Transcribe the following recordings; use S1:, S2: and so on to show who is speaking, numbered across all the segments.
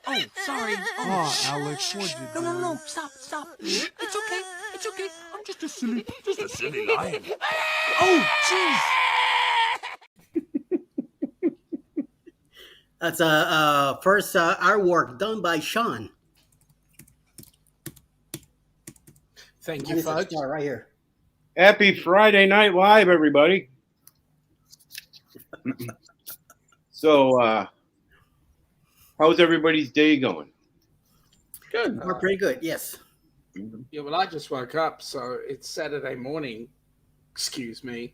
S1: Oh, sorry.
S2: Oh, Alex, what'd you do?
S1: No, stop. It's okay. I'm just a silly lion. Oh, jeez.
S3: That's first artwork done by Sean.
S1: Thank you, folks.
S3: Right here.
S4: Happy Friday Night Live, everybody. So, how's everybody's day going?
S3: Good. We're pretty good, yes.
S1: Yeah, well, I just woke up, so it's Saturday morning. Excuse me.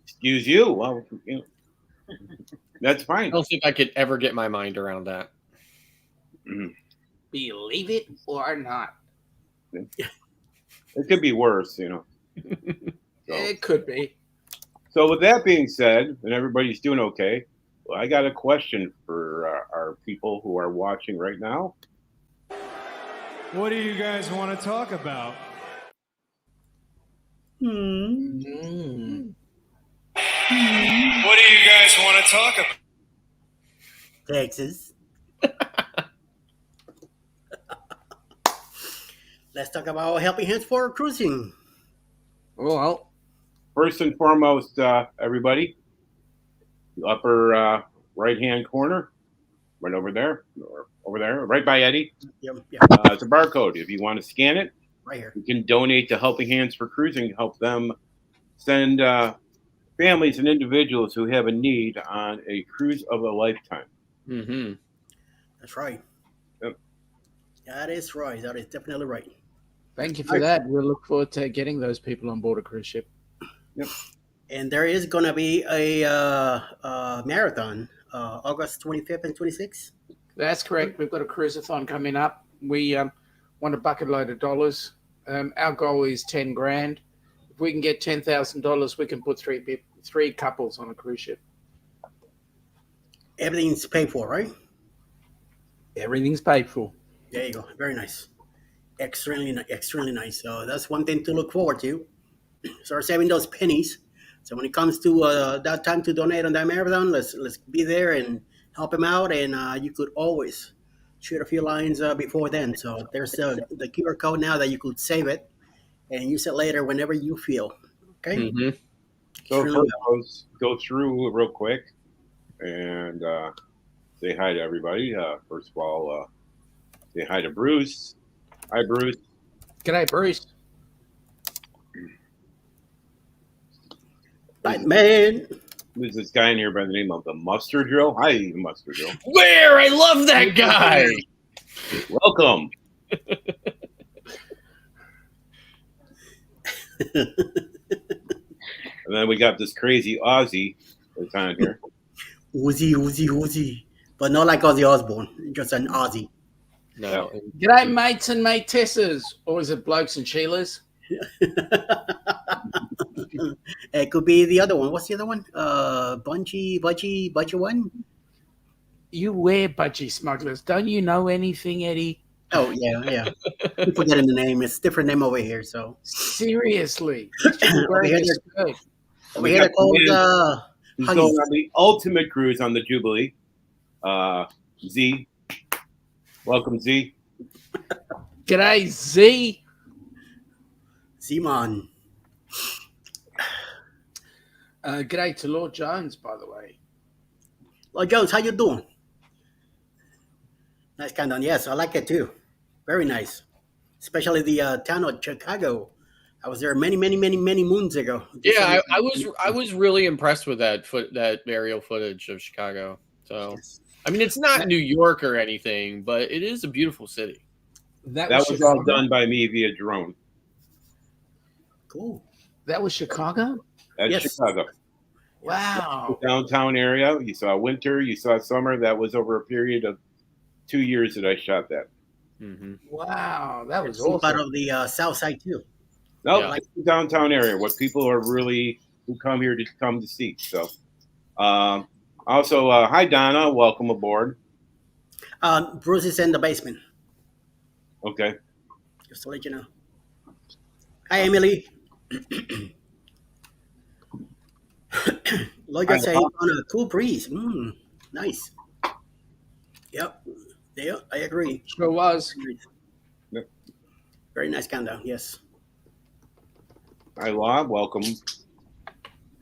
S4: Excuse you. Well, you know, that's fine.
S5: I don't think I could ever get my mind around that.
S1: Believe it or not.
S4: It could be worse, you know. So,
S1: It could be.
S4: so with that being said, and everybody's doing okay, well, I got a question for our people who are watching right now.
S2: What do you guys want to talk about?
S4: Hmm.
S2: What do you guys want to talk about?
S3: Texas. Let's talk about helping hands for cruising.
S1: Well,
S4: First and foremost, everybody, the upper right-hand corner, right over there, right by Eddie.
S3: Yep.
S4: It's a barcode. If you want to scan it,
S3: Right here.
S4: you can donate to Helping Hands for Cruising, help them send families and individuals who have a need on a cruise of a lifetime.
S5: Mm-hmm.
S3: That's right.
S4: Yep.
S3: That is right. That is definitely right.
S1: thank you for that. We'll look forward to getting those people on board a cruise ship.
S4: Yep.
S3: And there is going to be a marathon, August 25th and 26th.
S1: That's correct. We've got a cruiseathon coming up. We want a bucket load of dollars. Our goal is 10 grand. If we can get $10,000, we can put three couples on a cruise ship.
S3: Everything's paid for, right?
S1: Everything's paid for.
S3: There you go. Very nice. Extremely nice. So that's one thing to look forward to. Start saving those pennies. So when it comes to that time to donate on that marathon, let's be there and help him out. And you could always shoot a few lines before then. So there's the QR code now that you could save it and use it later whenever you feel. Okay.
S5: Mm-hmm.
S4: So
S3: Extremely
S4: first, let's go through real quick and say hi to everybody. First of all, say hi to Bruce. Hi, Bruce.
S1: G'day, Bruce.
S3: Batman.
S4: There's this guy in here by the name of the Mustard Drill. Hi, Mustard Drill.
S5: Where? I love that guy.
S4: Welcome. And then we got this crazy Aussie that's on here.
S3: Uzi. But not like Ozzy Osbourne, just an Aussie.
S5: No.
S1: G'day, mates and matesses. Or is it blokes and Sheilas?
S3: It could be the other one. What's the other one? Budgie one?
S1: You wear budgie smugglers. Don't you know anything, Eddie?
S3: Oh, yeah. I'm forgetting the name. It's a different name over here. So
S1: Seriously.
S3: over here they're called
S4: He's going on the ultimate cruise on the Jubilee. Z. Welcome, Z.
S1: G'day, Z.
S3: Zeman.
S1: G'day to Lord Jones, by the way.
S3: Lord Jones, how you doing? Nice countdown. Yes, I like it too. Very nice. Especially the town of Chicago. I was there many moons ago.
S5: Yeah, I was really impressed with that aerial footage of Chicago. So,
S3: Yes.
S5: I mean, it's not New York or anything, but it is a beautiful city.
S4: That was all done by me via drone.
S3: Cool.
S1: That was Chicago?
S4: That's
S3: Yes.
S4: Chicago.
S1: Wow.
S4: Downtown area. You saw winter, you saw summer. That was over a period of 2 years that I shot that.
S5: Mm-hmm.
S1: Wow, that was
S3: Part
S1: awesome.
S3: of the south side too.
S4: No,
S5: Yeah.
S4: like the downtown area, what people are really who come here to come to see. So, also, hi Donna, welcome aboard.
S3: Bruce is in the basement.
S4: Okay.
S3: Just to let you know. Hi, Emily. Lloyd saying on a cool breeze. Nice. Yep. Yeah, I agree.
S1: Sure was.
S4: Yep.
S3: Very nice countdown. Yes.
S4: Hi, Lob. Welcome.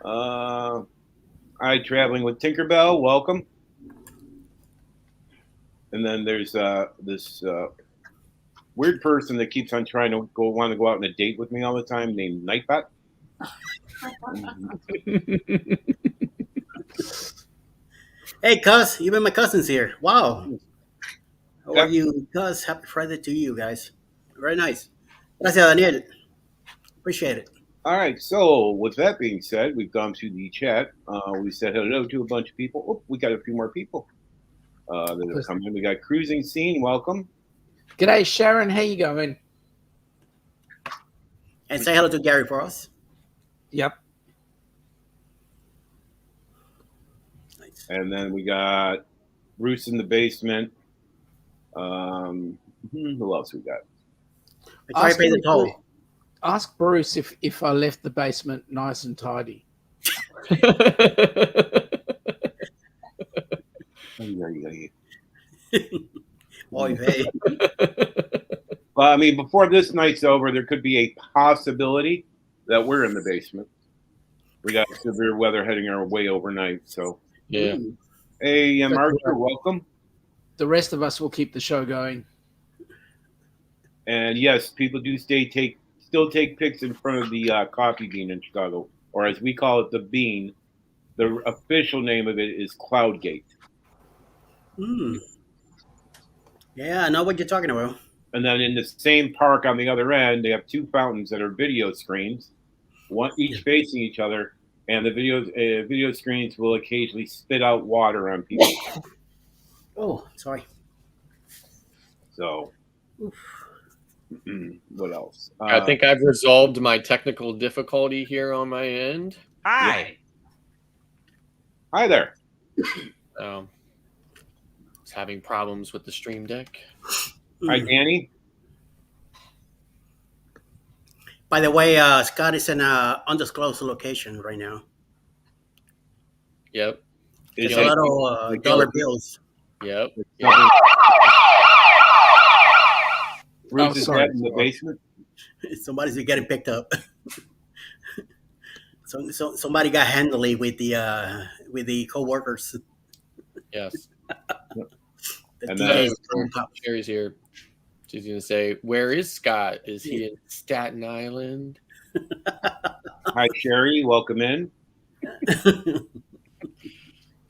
S4: Hi, Traveling with Tinkerbell. Welcome. And then there's this weird person that keeps on trying to want to go out on a date with me all the time, named Nite.
S3: Hey, cuz, even my cousin's here. Wow. How
S4: Yeah.
S3: are you, cuz? Happy Friday to you guys. Very nice. Gracias, Daniel. Appreciate it.
S4: All right. So with that being said, we've gone through the chat. We said hello to a bunch of people. Oh, we got a few more people that have come in. We got Cruising Scene. Welcome.
S1: G'day, Sharon. How you going?
S3: And say hello to Gary for us.
S1: Yep.
S3: Nice.
S4: And then we got Bruce in the basement. Who else we got?
S3: I try to pay the toll.
S1: Ask Bruce if I left the basement nice and tidy.
S3: Boy, hey.
S4: Well, I mean, before this night's over, there could be a possibility that we're in the basement. We got severe weather heading our way overnight. So,
S5: Yeah.
S4: hey, Archer, welcome.
S1: The rest of us will keep the show going.
S4: And yes, people do still take pics in front of the coffee bean in Chicago, or as we call it, the bean. The official name of it is Cloudgate.
S3: Yeah, I know what you're talking about.
S4: And then in the same park on the other end, they have two fountains that are video screens, one each facing each other, and the video screens will occasionally spit out water on people.
S3: Oh, sorry.
S4: So, what else?
S5: I think I've resolved my technical difficulty here on my end.
S4: Hi. Hi there.
S5: I was having problems with the Stream Deck.
S4: Hi, Danny.
S3: By the way, Scott is in an undisclosed location right now.
S5: Yep.
S3: There's a lot of dollar bills.
S5: Yep.
S4: Bruce is in the basement.
S3: Somebody's getting picked up. So somebody got handily with the co-workers.
S5: Yes.
S4: And then
S5: Sherry's here. She's going to say, where is Scott? Is he in Staten Island?
S4: Hi, Sherry. Welcome in.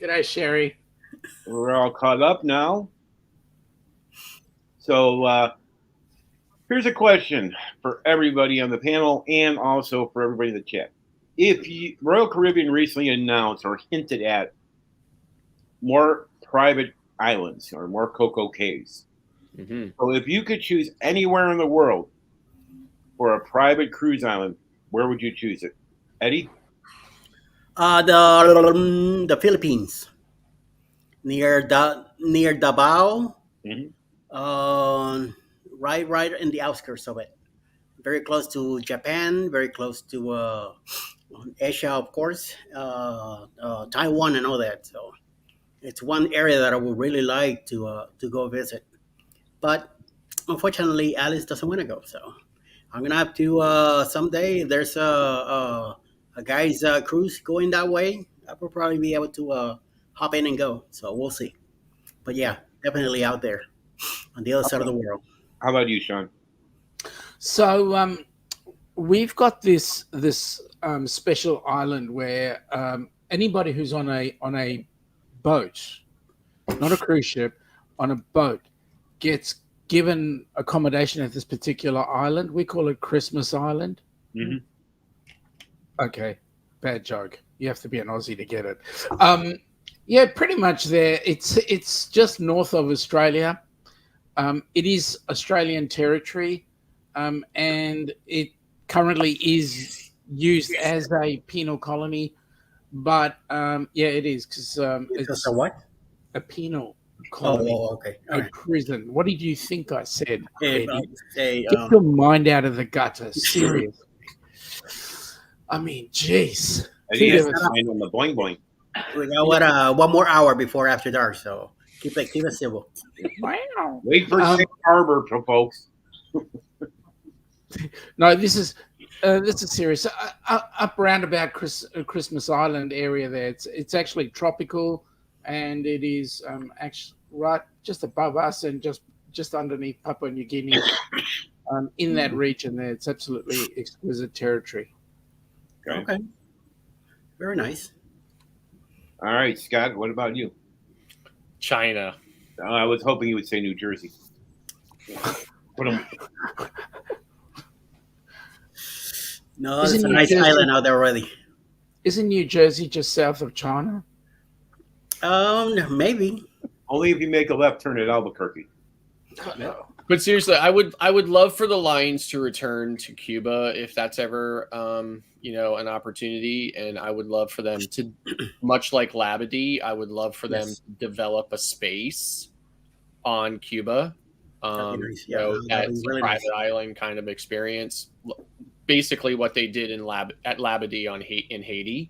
S1: G'day, Sherry.
S4: We're all caught up now. So here's a question for everybody on the panel and also for everybody in the chat. Royal Caribbean recently announced or hinted at more private islands or more Coco Cays.
S5: Mm-hmm.
S4: So if you could choose anywhere in the world for a private cruise island, where would you choose it? Eddie?
S3: The Philippines, near Davao, right in the outskirts of it. Very close to Japan, very close to Asia, of course, Taiwan, and all that. So it's one area that I would really like to go visit. But unfortunately, Alice doesn't want to go. So I'm gonna have to someday. There's a guy's cruise going that way. I will probably be able to hop in and go. So we'll see. But yeah, definitely out there on the other side of the world.
S4: How about you, Sean?
S1: So we've got this special island where anybody who's on a boat, not a cruise ship, on a boat, gets given accommodation at this particular island. We call it Christmas Island.
S4: Mm-hmm.
S1: Okay, bad joke. You have to be an Aussie to get it. Yeah, pretty much there. It's just north of Australia. It is Australian territory, and it currently is used as a penal colony. But yeah, it is because it's
S3: a what?
S1: A penal colony.
S3: Oh, okay. All right.
S1: Prison. What did you think I said?
S3: Get
S1: your mind out of the gutter. Seriously. I mean, jeez.
S4: I think it's on the boing boing.
S3: We got one more hour before after dark, so Keep it civil.
S1: Wow.
S4: Wait for
S1: Um,
S4: Safe Harbor, folks.
S1: No, this is serious. Up around about Christmas Island area there, it's actually tropical, and it is actually right just above us and just underneath Papua New Guinea. In that region there, it's absolutely exquisite territory.
S3: Okay. Very nice.
S4: All right, Scott. What about you?
S5: China.
S4: I was hoping you would say New Jersey. Put 'em-
S3: No,
S1: Isn't
S3: it's a
S1: New
S3: nice
S1: Jersey-
S3: island out there already.
S1: Isn't New Jersey just south of China?
S3: Maybe.
S4: Only if you make a left turn at Albuquerque.
S5: But seriously, I would love for the Lions to return to Cuba if that's ever an opportunity, and I would love for them to, much like Labadee, I would love for them
S3: Yes.
S5: to develop a space on Cuba.
S3: That'd be nice. Yeah, that'd be
S5: That's
S3: really
S5: a private
S3: nice.
S5: island kind of experience. Basically, what they did at Labadee in Haiti,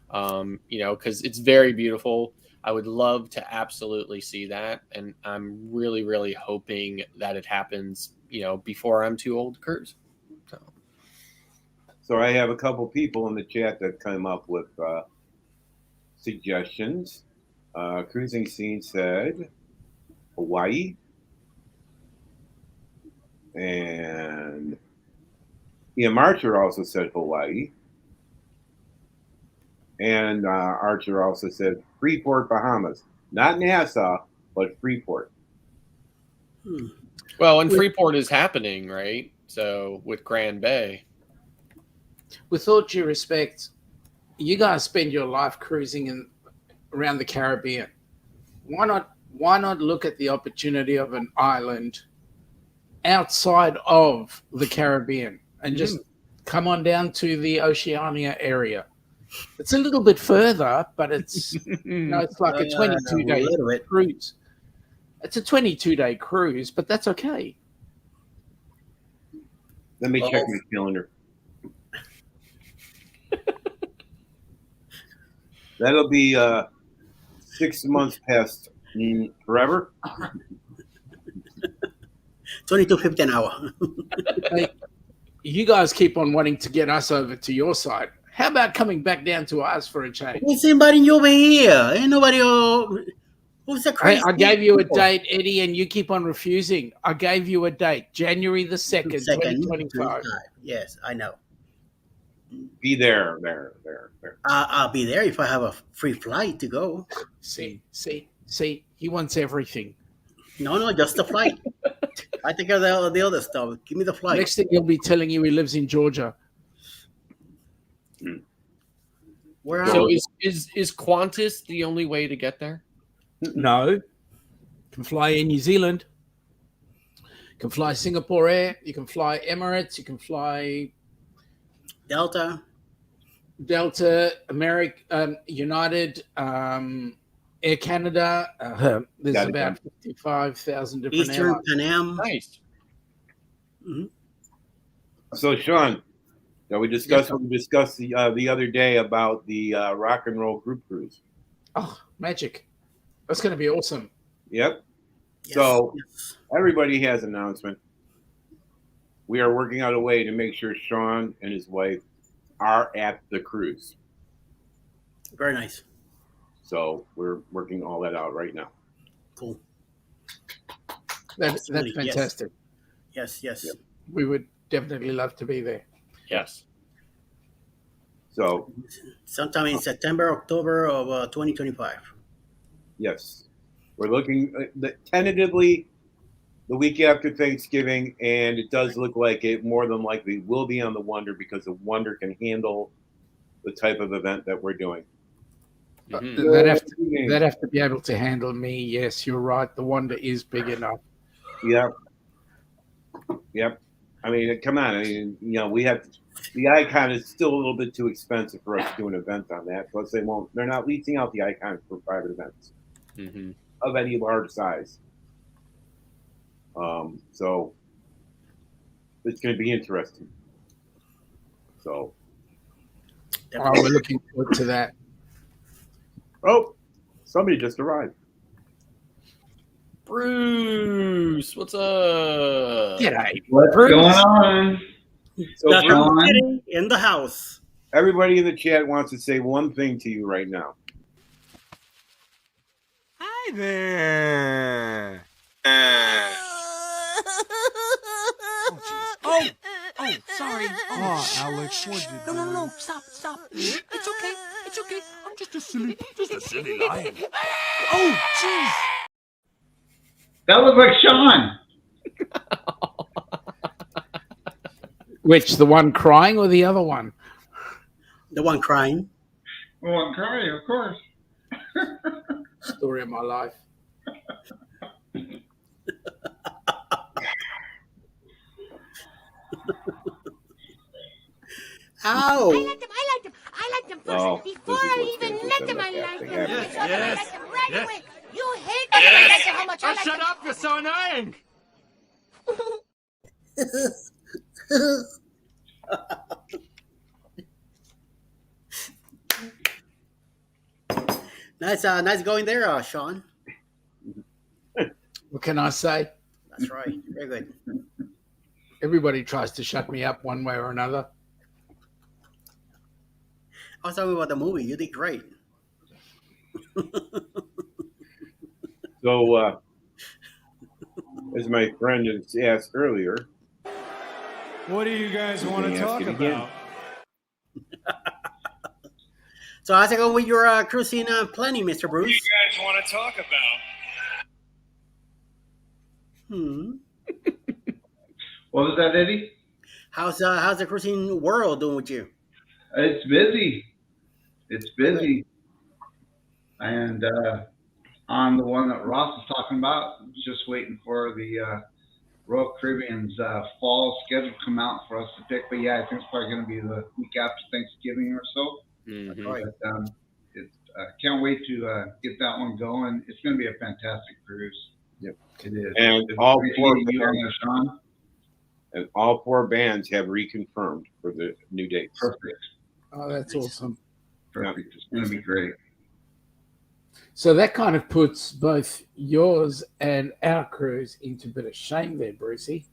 S5: because it's very beautiful. I would love to absolutely see that, and I'm really, really hoping that it happens, before I'm too old to cruise.
S4: So I have a couple people in the chat that come up with suggestions. Cruising Scene said Hawaii, and Ian Archer also said Hawaii, and Archer also said Freeport, Bahamas. Not Nassau, but Freeport.
S5: Well, and Freeport is happening, right? So with Grand Bay.
S1: With all due respect, you guys spend your life cruising around the Caribbean. Why not look at the opportunity of an island outside of the Caribbean and just come on down to the Oceania area? It's a little bit further, but it's it's like a 22-day cruise. It's a 22-day cruise, but that's okay.
S4: Let me check my calendar. That'll be 6 months past forever.
S3: $22.50 an hour.
S1: Hey, you guys keep on wanting to get us over to your side. How about coming back down to us for a change?
S3: Ain't anybody over here. Ain't nobody. Who's the crazy?
S1: I gave you a
S3: people?
S1: date, Eddie, and you keep on refusing. I gave you a date, January the 2nd, 2025.
S3: Yes, I know.
S4: Be there.
S3: I'll be there if I have a free flight to go.
S1: See, he wants everything.
S3: No, just the flight. I take care of the other stuff. Give me the flight.
S1: Next thing he'll be telling you he lives in Georgia.
S3: Where
S5: So
S3: are we?
S5: is Qantas the only way to get there?
S1: No. You can fly in New Zealand. You can fly Singapore Air. You can fly Emirates. You can fly
S3: Delta.
S1: American, United, Air Canada. There's about 55,000 different
S3: Eastern
S1: airlines.
S3: Pan Am.
S5: Nice.
S4: So, Sean, we discussed what we discussed the other day about the rock and roll group cruise.
S1: Oh, magic. That's going to be awesome.
S4: Yep.
S3: Yes,
S4: So
S3: yes.
S4: everybody has an announcement. We are working out a way to make sure Sean and his wife are at the cruise.
S3: Very nice.
S4: So we're working all that out right now.
S3: Cool.
S1: That's
S3: Absolutely, yes.
S1: fantastic.
S3: Yes.
S4: Yep.
S1: We would definitely love to be there.
S5: Yes.
S4: So
S3: Sometime in September, October of 2025.
S4: yes, we're looking tentatively the week after Thanksgiving, and it does look like it more than likely will be on the Wonder because the Wonder can handle the type of event that we're doing.
S5: Mhm.
S1: They'd have to be able to handle me. Yes, you're right. The Wonder is big enough.
S4: Yep. I mean, come on. I mean, we have the Icon is still a little bit too expensive for us to do an event on that. Plus, they're not leasing out the Icon for private events of any large size. So it's going to be interesting. So,
S1: Oh, we're looking forward to that.
S4: oh, somebody just arrived.
S5: Bruce, what's up?
S1: G'day.
S6: What's
S1: Bruce.
S6: going on?
S4: So,
S3: That's
S4: Bruce,
S6: Sean?
S3: Kitty in the house.
S4: everybody in the chat wants to say one thing to you right now.
S2: Hi there. Oh, sorry. Oh, Alex, what'd you do? No, stop. It's okay. I'm just a silly lion. Oh, jeez.
S6: That was like Sean.
S1: Which, the one crying or the other one?
S3: The one crying.
S6: Oh, I'm crying, of course.
S1: Story of my life.
S3: Ow!
S7: I liked him first.
S4: Oh,
S7: Before
S4: this is
S7: I
S4: what's
S7: even
S4: gonna
S7: met
S4: put
S7: him,
S4: them
S7: I
S4: at
S7: liked
S4: the
S7: him.
S4: half.
S7: Because I
S2: Yes.
S7: liked him right
S2: Yes.
S7: away. You hate me, but I liked him how much I liked him.
S2: Shut up, you're so annoying.
S3: Nice going there, Sean.
S1: What can I say?
S3: That's right. Very good.
S1: Everybody tries to shut me up one way or another.
S3: I was talking about the movie. You did great.
S4: So, as my friend has asked earlier,
S2: What do you guys want to
S4: Let me ask
S2: talk
S4: it again.
S2: about?
S3: So how's it going with your cruising planning, Mr. Bruce?
S2: guys want to talk about?
S6: What was that, Eddie?
S3: How's the cruising world doing with you?
S6: It's busy. It's busy. And on the one that Ross was talking about, just waiting for the Royal Caribbean's fall schedule to come out for us to pick. But yeah, I think it's probably going to be the week after Thanksgiving or so.
S5: Mhm.
S3: Right.
S6: But can't wait to get that one going. It's going to be a fantastic cruise.
S4: Yep.
S6: It is.
S4: And
S6: It's
S4: all
S6: great
S4: four
S6: meeting you on
S4: bands,
S6: there, Sean.
S4: and all four bands have reconfirmed for the new dates.
S6: Perfect.
S1: Oh, that's awesome.
S6: Perfect. It's going to be great.
S1: So that kind of puts both yours and our cruise into a bit of shame there, Brucey.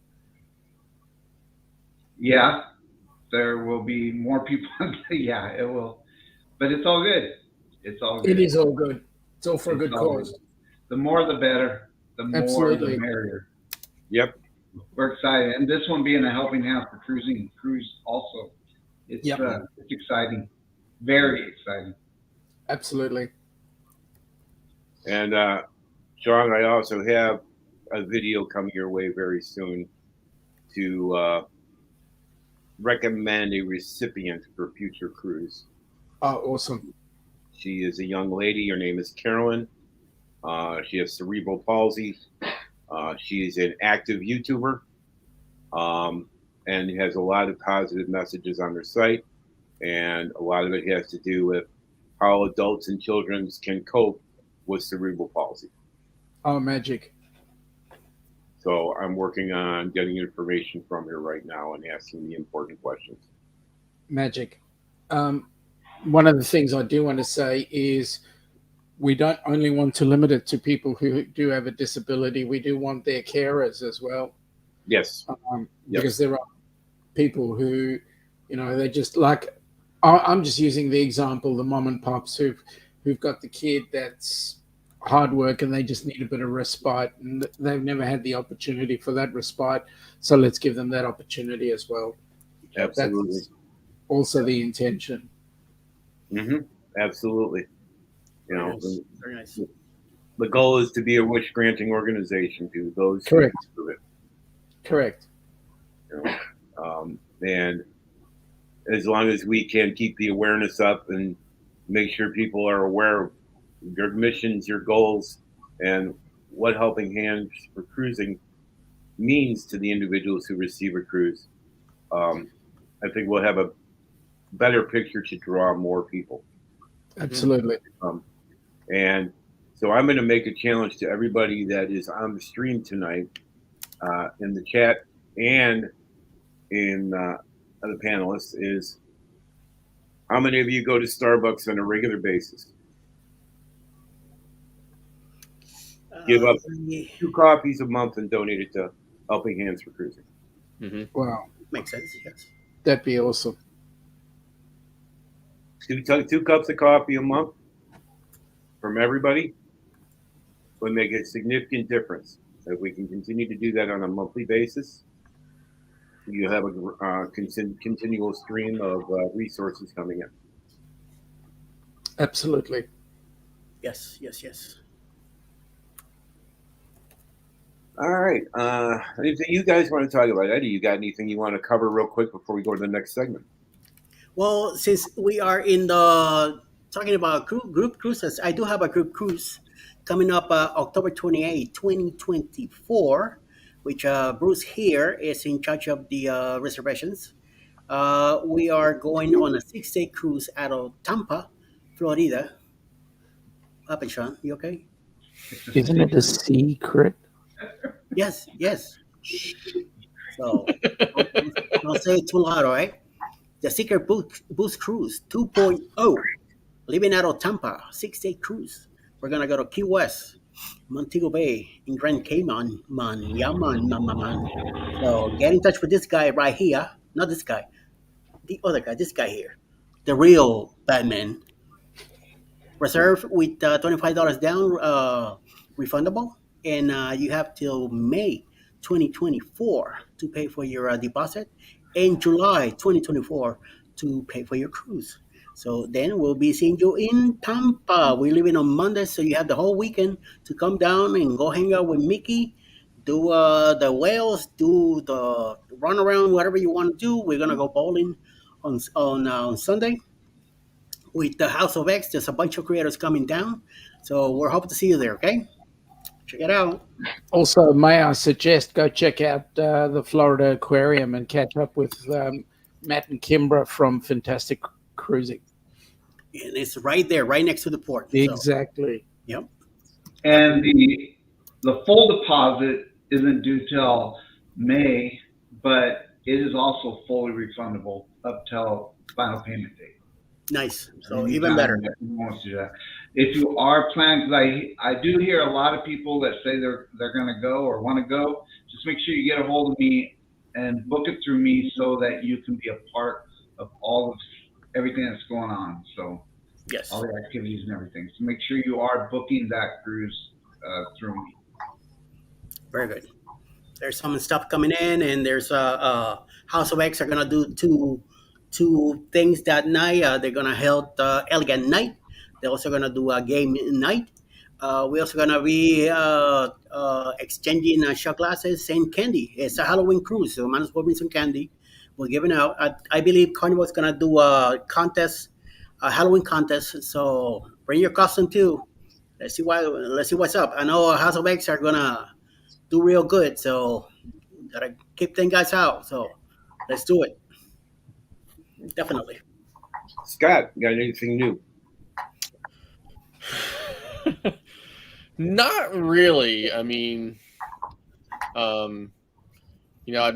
S6: Yeah, there will be more people. Yeah, it will. But it's all good. It's all good.
S1: It is all good. It's all for a
S6: It's
S1: good
S6: all
S1: cause.
S6: good. The more the better. The more
S1: Absolutely.
S6: the merrier.
S4: Yep.
S6: We're excited. And this one being a helping hand for cruise also. It's
S1: Yep.
S6: it's exciting. Very exciting.
S1: Absolutely.
S4: And Sean, I also have a video coming your way very soon to recommend a recipient for future cruise.
S1: Oh, awesome.
S4: She is a young lady. Her name is Carolyn. She has cerebral palsy. She is an active YouTuber and has a lot of positive messages on her site. And a lot of it has to do with how adults and children can cope with cerebral palsy.
S1: Oh, magic.
S4: So I'm working on getting information from her right now and asking the important questions.
S1: Magic. One of the things I do want to say is we don't only want to limit it to people who do have a disability. We do want their carers as well.
S4: Yes. Yep.
S1: Because there are people who, they just like, I'm just using the example, the mom and pops who've got the kid that's hard work and they just need a bit of respite and they've never had the opportunity for that respite. So let's give them that opportunity as well.
S4: Absolutely.
S1: That's also the intention.
S4: Mm-hmm. Absolutely.
S3: Very nice.
S4: The goal is to be a wish granting organization to those
S1: Correct.
S4: who do it.
S1: Correct.
S4: And as long as we can keep the awareness up and make sure people are aware of your missions, your goals, and what Helping Hands for Cruising means to the individuals who receive a cruise, I think we'll have a better picture to draw more people.
S1: Absolutely.
S4: And so I'm going to make a challenge to everybody that is on the stream tonight, in the chat and in the panelists, is how many of you go to Starbucks on a regular basis? give up
S3: Yeah,
S4: 2 coffees a month and donate it to Helping Hands for Cruising.
S1: Wow,
S3: makes sense. Yes.
S1: that'd be awesome.
S4: 2 cups of coffee a month from everybody would make a significant difference. If we can continue to do that on a monthly basis, you have a continual stream of resources coming in.
S1: Absolutely.
S3: Yes. Yes. Yes.
S4: All right. Anything you guys want to talk about, Eddie? You got anything you want to cover real quick before we go to the next segment?
S3: Well, since we are in the talking about group cruises, I do have a group cruise coming up October 28, 2024, which Bruce here is in charge of the reservations. We are going on a 6-day cruise out of Tampa, Florida. What happened, Sean? You okay?
S1: Isn't it a secret?
S3: Yes, yes. So don't say it too loud, all right? The Secret Boost Cruise 2.0, leaving out of Tampa, 6-day cruise. We're gonna go to Key West, Montego Bay, in Grand Cayman, man, yeah, man. So get in touch with this guy right here, not this guy, the other guy, this guy here, the real Batman. Reserve with $25 down, refundable, and you have till May 2024 to pay for your deposit, and July 2024 to pay for your cruise. So then we'll be seeing you in Tampa. We're leaving on Monday, so you have the whole weekend to come down and go hang out with Mickey, do the whales, do the run around, whatever you want to do. We're gonna go bowling on Sunday with the House of X. There's a bunch of creators coming down, so we're hoping to see you there. Okay, check it out.
S1: Also, may I suggest go check out the Florida Aquarium and catch up with Matt and Kimbra from Fantastic Cruising.
S3: And it's right there, right next to the port. So,
S1: Exactly.
S3: yep.
S6: And the full deposit isn't due till May, but it is also fully refundable up till final payment date.
S3: Nice. So even better.
S6: If you are planning, because I do hear a lot of people that say they're going to go or want to go, just make sure you get a hold of me and book it through me so that you can be a part of all of everything that's going on. So
S3: Yes.
S6: all the activities and everything. So make sure you are booking that cruise through me.
S3: Very good. There's some stuff coming in, and there's House of X are gonna do two things that night. They're gonna hold Elegant Night. They're also gonna do a game night. We're also gonna be exchanging shot glasses and candy. It's a Halloween cruise, so might as well bring some candy. We're giving out. I believe Carnival's gonna do a contest, a Halloween contest. So bring your costume too. Let's see what's up. I know House of X are gonna do real good, so gotta keep them guys out. So let's do it. Definitely.
S4: Scott, you got anything new?
S5: Not really. I mean, I've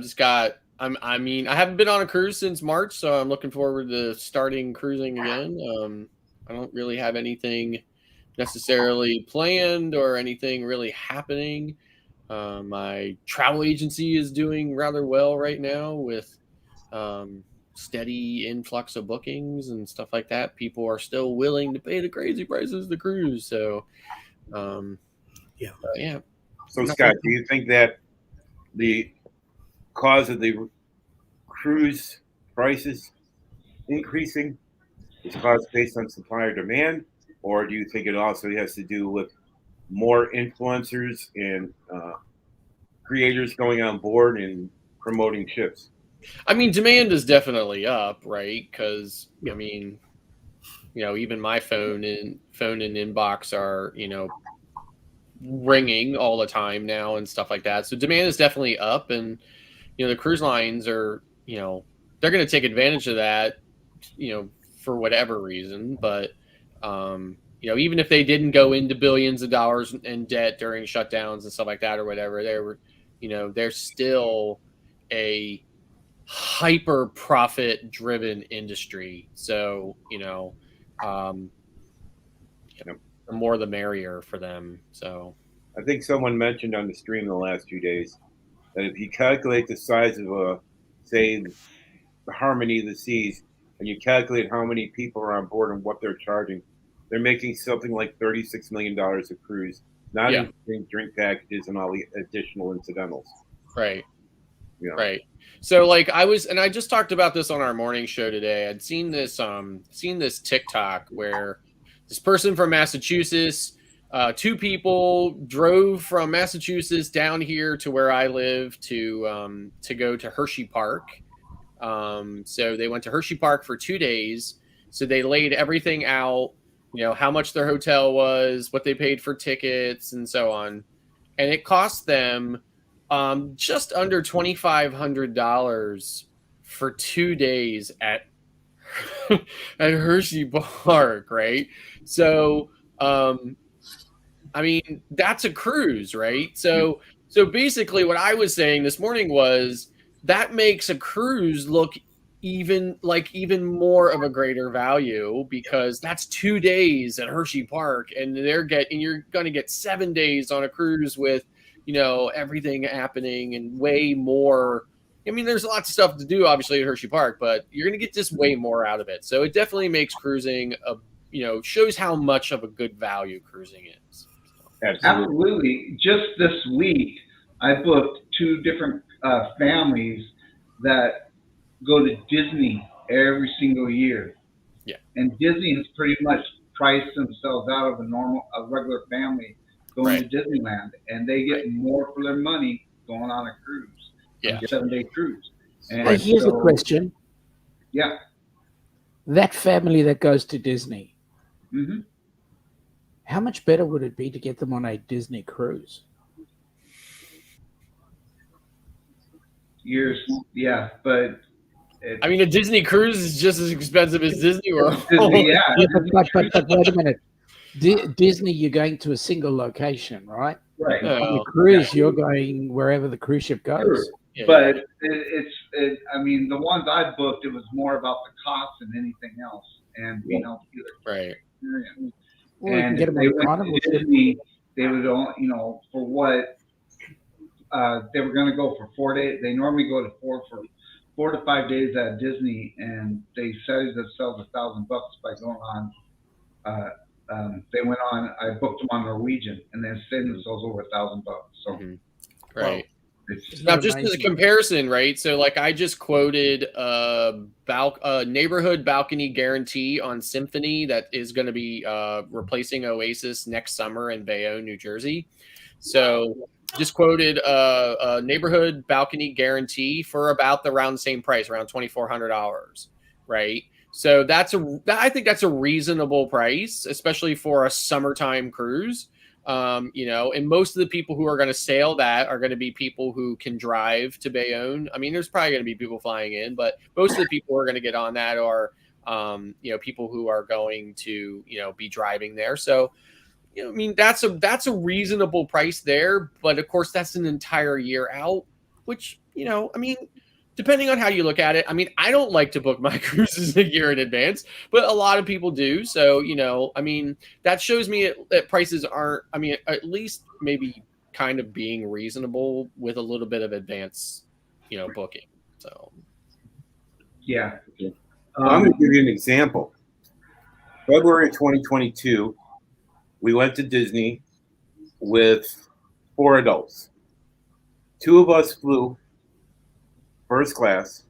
S5: just got. I mean, I haven't been on a cruise since March, so I'm looking forward to starting cruising again. I don't really have anything necessarily planned or anything really happening. My travel agency is doing rather well right now with steady influx of bookings and stuff like that. People are still willing to pay the crazy prices to cruise. So, yeah.
S4: So, Scott, do you think that the cause of the cruise prices increasing is caused based on supply or demand, or do you think it also has to do with more influencers and creators going on board and promoting ships?
S5: I mean, demand is definitely up, right? Because I mean, even my phone and inbox are ringing all the time now and stuff like that. So demand is definitely up, and the cruise lines are they're going to take advantage of that, for whatever reason. But even if they didn't go into billions of dollars in debt during shutdowns and stuff like that or whatever, they're still a hyper profit driven industry. So the more the merrier for them. So
S4: I think someone mentioned on the stream in the last 2 days that if you calculate the size of say, the Harmony of the Seas, and you calculate how many people are on board and what they're charging, they're making something like $36 million a cruise, not
S5: Yeah.
S4: including drink packages and all the additional incidentals.
S5: Right.
S4: You know.
S5: Right. So like I just talked about this on our morning show today. I'd seen this TikTok where this person from Massachusetts, two people drove from Massachusetts down here to where I live to go to Hershey Park. So they went to Hershey Park for 2 days. So they laid everything out, how much their hotel was, what they paid for tickets, and so on. And it cost them just under $2,500 for 2 days at Hershey Park, right? So, I mean, that's a cruise, right? So basically, what I was saying this morning was that makes a cruise look even more of a greater value, because that's 2 days at Hershey Park, and you're going to get 7 days on a cruise with everything happening and way more. I mean, there's lots of stuff to do, obviously, at Hershey Park, but you're going to get just way more out of it. So it definitely makes cruising shows how much of a good value cruising is.
S6: Absolutely. Just this week, I booked 2 different families that go to Disney every single year.
S5: Yeah.
S6: And Disney has pretty much priced themselves out of a regular family going to Disneyland, and they get more for their money going on a cruise.
S5: Yeah.
S6: A 7-day cruise. And
S1: Hey, here's a question.
S6: Yeah.
S1: That family that goes to Disney,
S6: Mm-hmm.
S1: how much better would it be to get them on a Disney cruise?
S6: Yeah, but
S5: I mean, a Disney cruise is just as expensive as Disney World.
S6: Disney, yeah.
S1: But wait a minute. Disney, you're going to a single location, right?
S6: Right.
S1: On a cruise, you're going wherever the cruise ship goes.
S6: Sure.
S5: Yeah.
S6: But I mean, the ones I booked, it was more about the cost than anything else, and being able to get
S5: Right.
S6: experience.
S1: Well, you can
S6: And
S1: get
S6: if
S1: them
S6: they
S1: on
S6: went
S1: Carnival.
S6: to Disney, they would only, for what they were going to go for 4 days. They normally go to 4 to 5 days at Disney, and they saved themselves $1,000 by going on. They went on. I booked them on Norwegian, and they saved themselves over $1,000. So,
S5: Right.
S6: it's
S5: Now, just as a comparison, right? So, like, I just quoted a neighborhood balcony guarantee on Symphony that is going to be replacing Oasis next summer in Bayonne, New Jersey. So, just quoted a neighborhood balcony guarantee for about around the same price, around $2,400, right? So I think that's a reasonable price, especially for a summertime cruise. And most of the people who are going to sail that are going to be people who can drive to Bayonne. I mean, there's probably going to be people flying in, but most of the people who are going to get on that are, people who are going to, be driving there. So, I mean, that's a reasonable price there, but of course that's an entire year out, which, I mean, depending on how you look at it. I mean, I don't like to book my cruises a year in advance, but a lot of people do. So, I mean, that shows me that prices aren't, I mean, at least maybe kind of being reasonable with a little bit of advance, booking. So,
S6: yeah.
S4: I'm going to give you an example. February 2022, we went to Disney with 4 adults. 2 of us flew first class,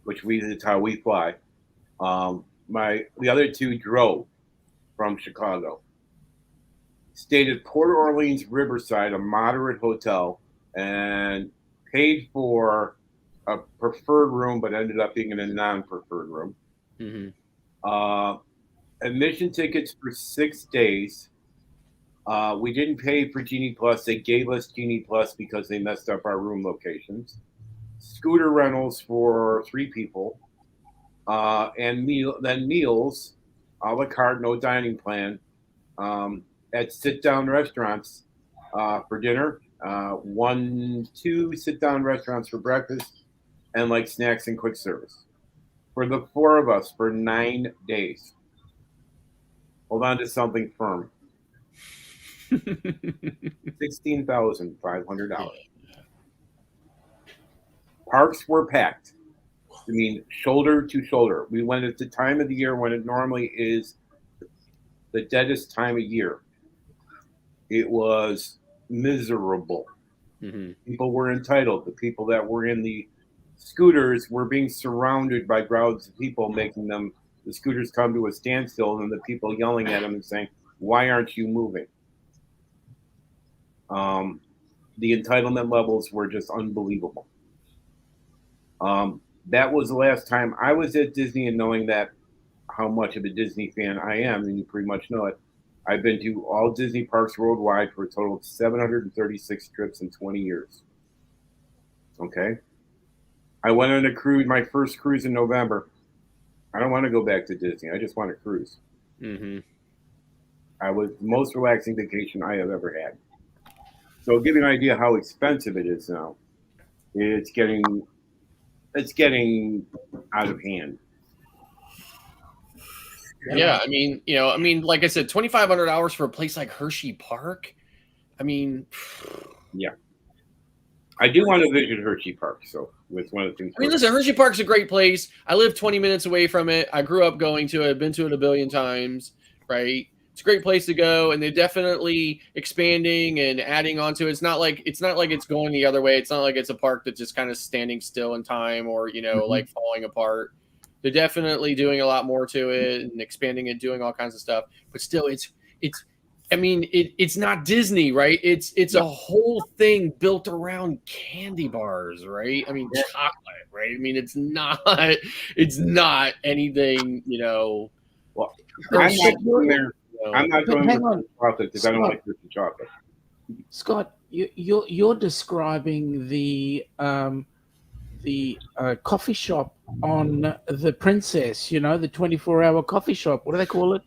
S4: which is how we fly. The other 2 drove from Chicago. Stayed at Port Orleans Riverside, a moderate hotel, and paid for a preferred room, but ended up being in a non-preferred room.
S5: Mm-hmm.
S4: Admission tickets for 6 days. We didn't pay for Genie Plus. They gave us Genie Plus because they messed up our room locations. Scooter rentals for 3 people, and meals, a la carte, no dining plan, at sit-down restaurants for dinner, 2 sit-down restaurants for breakfast, and like snacks and quick service for the 4 of us for 9 days. Hold on to something firm. $16,500. Parks were packed. I mean, shoulder to shoulder. We went at the time of the year when it normally is the deadest time of year. It was miserable.
S5: Mm-hmm.
S4: People were entitled. The people that were in the scooters were being surrounded by crowds of people, making the scooters come to a standstill, and the people yelling at them and saying, "Why aren't you moving?" The entitlement levels were just unbelievable. That was the last time I was at Disney, and knowing that how much of a Disney fan I am, and you pretty much know it, I've been to all Disney parks worldwide for a total of 736 trips in 20 years. Okay? I went on a cruise, my first cruise in November. I don't want to go back to Disney. I just want to cruise.
S5: Mm-hmm.
S4: I was the most relaxing vacation I have ever had. So I'll give you an idea how expensive it is now. It's getting out of hand.
S5: Yeah, I mean, like I said, $2,500 for a place like Hershey Park. I mean,
S4: yeah. I do want to visit Hershey Park, so it's one of the things.
S5: I mean, listen, Hershey Park's a great place. I live 20 minutes away from it. I grew up going to it. I've been to it a billion times, right? It's a great place to go, and they're definitely expanding and adding onto it. It's not like it's going the other way. It's not like it's a park that's just kind of standing still in time or, like falling apart. They're definitely doing a lot more to it and expanding it, doing all kinds of stuff. But still, it's not Disney, right? It's a whole thing built around candy bars, right? I mean, chocolate, right? I mean, it's not anything,
S4: Well, I'm not going with chocolate because I don't like Hershey chocolate.
S1: Scott, you're describing the coffee shop on the Princess, the 24-hour coffee shop. What do they call it?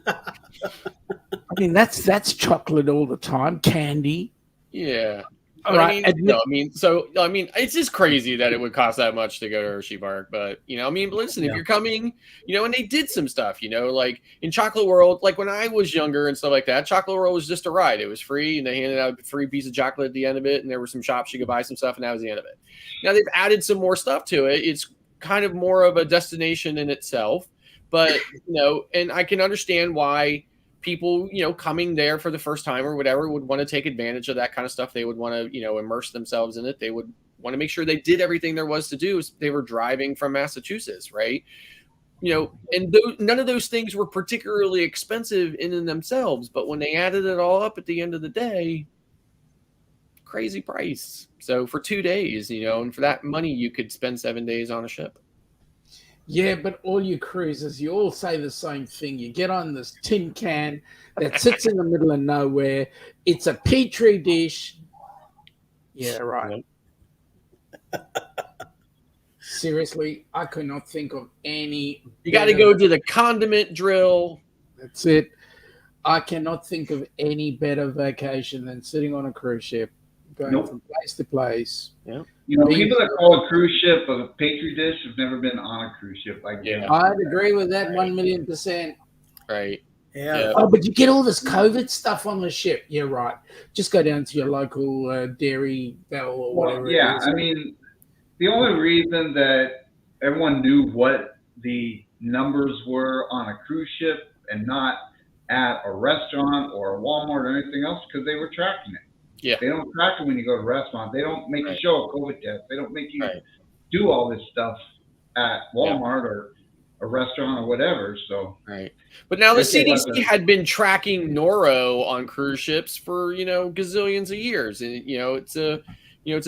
S1: I mean, that's chocolate all the time, candy.
S5: Yeah.
S1: Right.
S5: It's just crazy that it would cost that much to go to Hershey Park. But, listen, if you're coming, and they did some stuff, like in Chocolate World, like when I was younger and stuff like that, Chocolate World was just a ride. It was free, and they handed out a free piece of chocolate at the end of it, and there were some shops you could buy some stuff, and that was the end of it. Now they've added some more stuff to it. It's kind of more of a destination in itself. But, and I can understand why people, coming there for the first time or whatever would want to take advantage of that kind of stuff. They would want to, immerse themselves in it. They would want to make sure they did everything there was to do. They were driving from Massachusetts, right? And none of those things were particularly expensive in and themselves. But when they added it all up at the end of the day, crazy price. So for 2 days, and for that money, you could spend 7 days on a ship.
S1: Yeah, but all you cruisers, you all say the same thing. You get on this tin can that sits in the middle of nowhere. It's a petri dish. Yeah, right. Seriously, I could not think of any.
S5: You got to go to the condiment drill.
S1: That's it. I cannot think of any better vacation than sitting on a cruise ship, going from place to place.
S5: Yeah.
S6: People that call a cruise ship a petri dish have never been on a cruise ship.
S1: I'd agree with that 1,000,000%.
S5: Right.
S3: Yeah.
S1: Oh, but you get all this COVID stuff on the ship. Yeah, right. Just go down to your local Dairy Bell or whatever.
S6: Yeah,
S1: it is.
S6: I mean, the only reason that everyone knew what the numbers were on a cruise ship and not at a restaurant or a Walmart or anything else because they were tracking it.
S5: Yeah.
S6: They don't track it when you go to a restaurant. They don't make you show a COVID test. They don't make you do all this stuff at Walmart or a restaurant or whatever. So
S5: but now the CDC had been tracking noro on cruise ships for gazillions of years, and it's a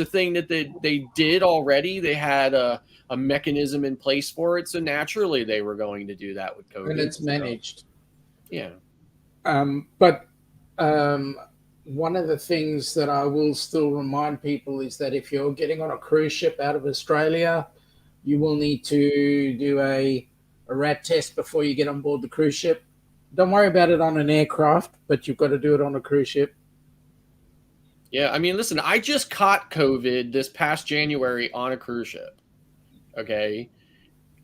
S5: thing that they did already. They had a mechanism in place for it, so naturally they were going to do that with COVID,
S1: and it's managed.
S5: But
S1: one of the things that I will still remind people is that if you're getting on a cruise ship out of Australia, you will need to do a rat test before you get on board the cruise ship. Don't worry about it on an aircraft, but you've got to do it on a cruise ship.
S5: Yeah, I mean, listen, I just caught COVID this past January on a cruise ship, okay?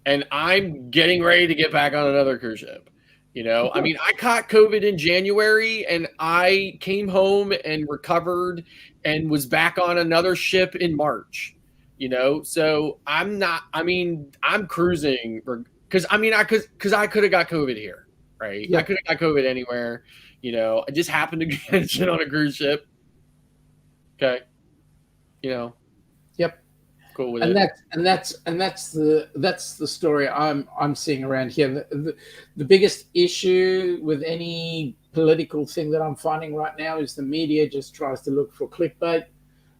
S5: And I'm getting ready to get back on another cruise ship. You know, I mean, I caught COVID in January and I came home and recovered and was back on another ship in March, you know? So I'm not, I mean, I'm cruising because I mean, I could have got COVID here, right?
S1: Yeah.
S5: I could have got COVID anywhere, you know, I just happened to get it on a cruise ship. Okay. You know,
S1: Yep.
S5: cool with
S1: And
S5: it.
S1: that's the story I'm seeing around here. The biggest issue with any political thing that I'm finding right now is the media just tries to look for clickbait,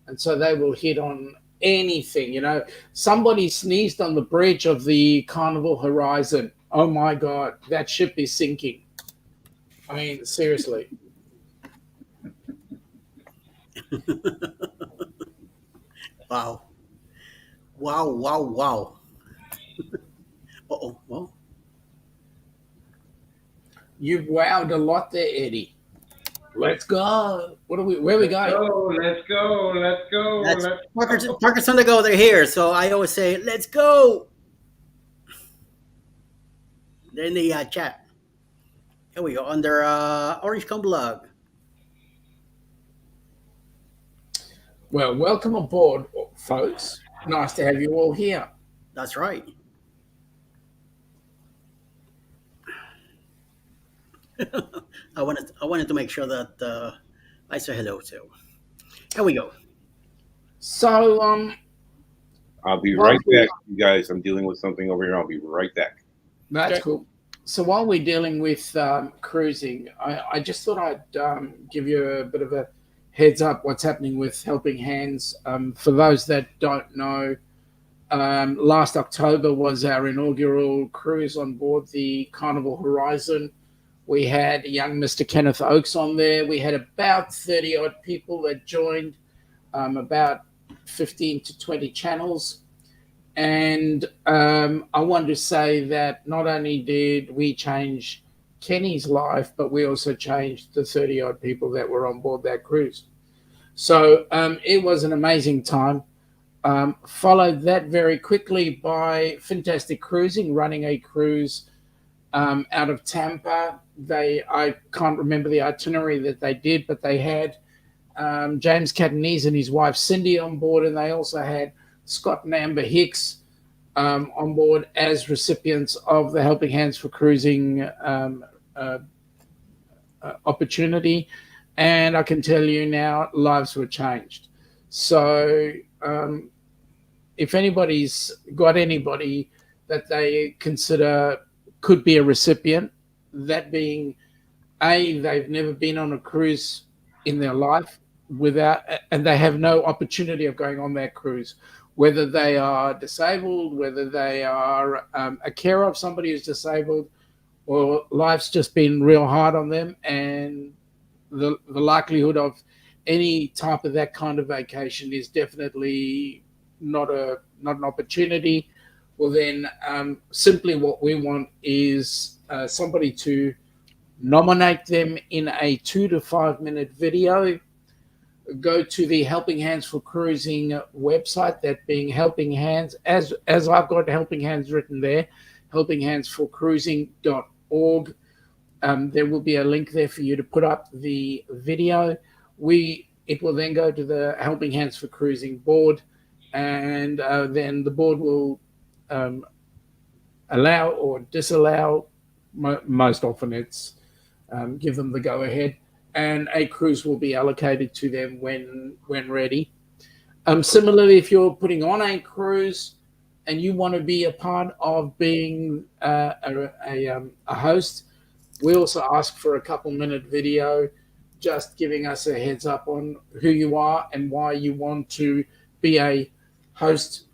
S1: and so they will hit on anything. You know, somebody sneezed on the bridge of the Carnival Horizon. Oh my God, that ship is sinking. I mean, seriously.
S3: Wow. Wow, wow, wow. Uh-oh, well,
S1: You've wowed a lot there, Eddie. Let's go. Where are we going?
S6: Let's go. Let's go.
S3: that's
S6: Let's go.
S3: Parker's on the go. They're here, so I always say, "Let's go." They're in the chat. Here we go under Orange Come Blog.
S1: Well, welcome aboard, folks. Nice to have you all here.
S3: That's right. I wanted to make sure that I say hello to. Here we go.
S1: So,
S4: I'll be
S1: Well,
S4: right back, you guys. I'm dealing with something over here. I'll be right back.
S1: that's
S5: Okay.
S1: cool. So while we're dealing with cruising, I just thought I'd give you a bit of a heads up what's happening with Helping Hands. For those that don't know, last October was our inaugural cruise on board the Carnival Horizon. We had young Mr. Kenneth Oakes on there. We had about 30 odd people that joined, about 15 to 20 channels. And I wanted to say that not only did we change Kenny's life, but we also changed the 30 odd people that were on board that cruise. So it was an amazing time. Followed that very quickly by Fantastic Cruising, running a cruise out of Tampa. I can't remember the itinerary that they did, but they had James Catanese and his wife Cindy on board, and they also had Scott and Amber Hicks on board as recipients of the Helping Hands for Cruising opportunity. And I can tell you now, lives were changed. So if anybody's got anybody that they consider could be a recipient, that being they've never been on a cruise in their life and they have no opportunity of going on that cruise, whether they are disabled, whether they are a carer of somebody who's disabled, or life's just been real hard on them, and the likelihood of any type of that kind of vacation is definitely not an opportunity. Well, then simply what we want is somebody to nominate them in a 2 to 5 minute video. Go to the Helping Hands for Cruising website, that being Helping Hands, as I've got Helping Hands written there, helpinghandsforcruising.org. There will be a link there for you to put up the video. It will then go to the Helping Hands for Cruising board, and then the board will allow or disallow. Most often it's give them the go ahead, and a cruise will be allocated to them when ready. Similarly, if you're putting on a cruise and you want to be a part of being a host, we also ask for a couple-minute video just giving us a heads up on who you are and why you want to be a host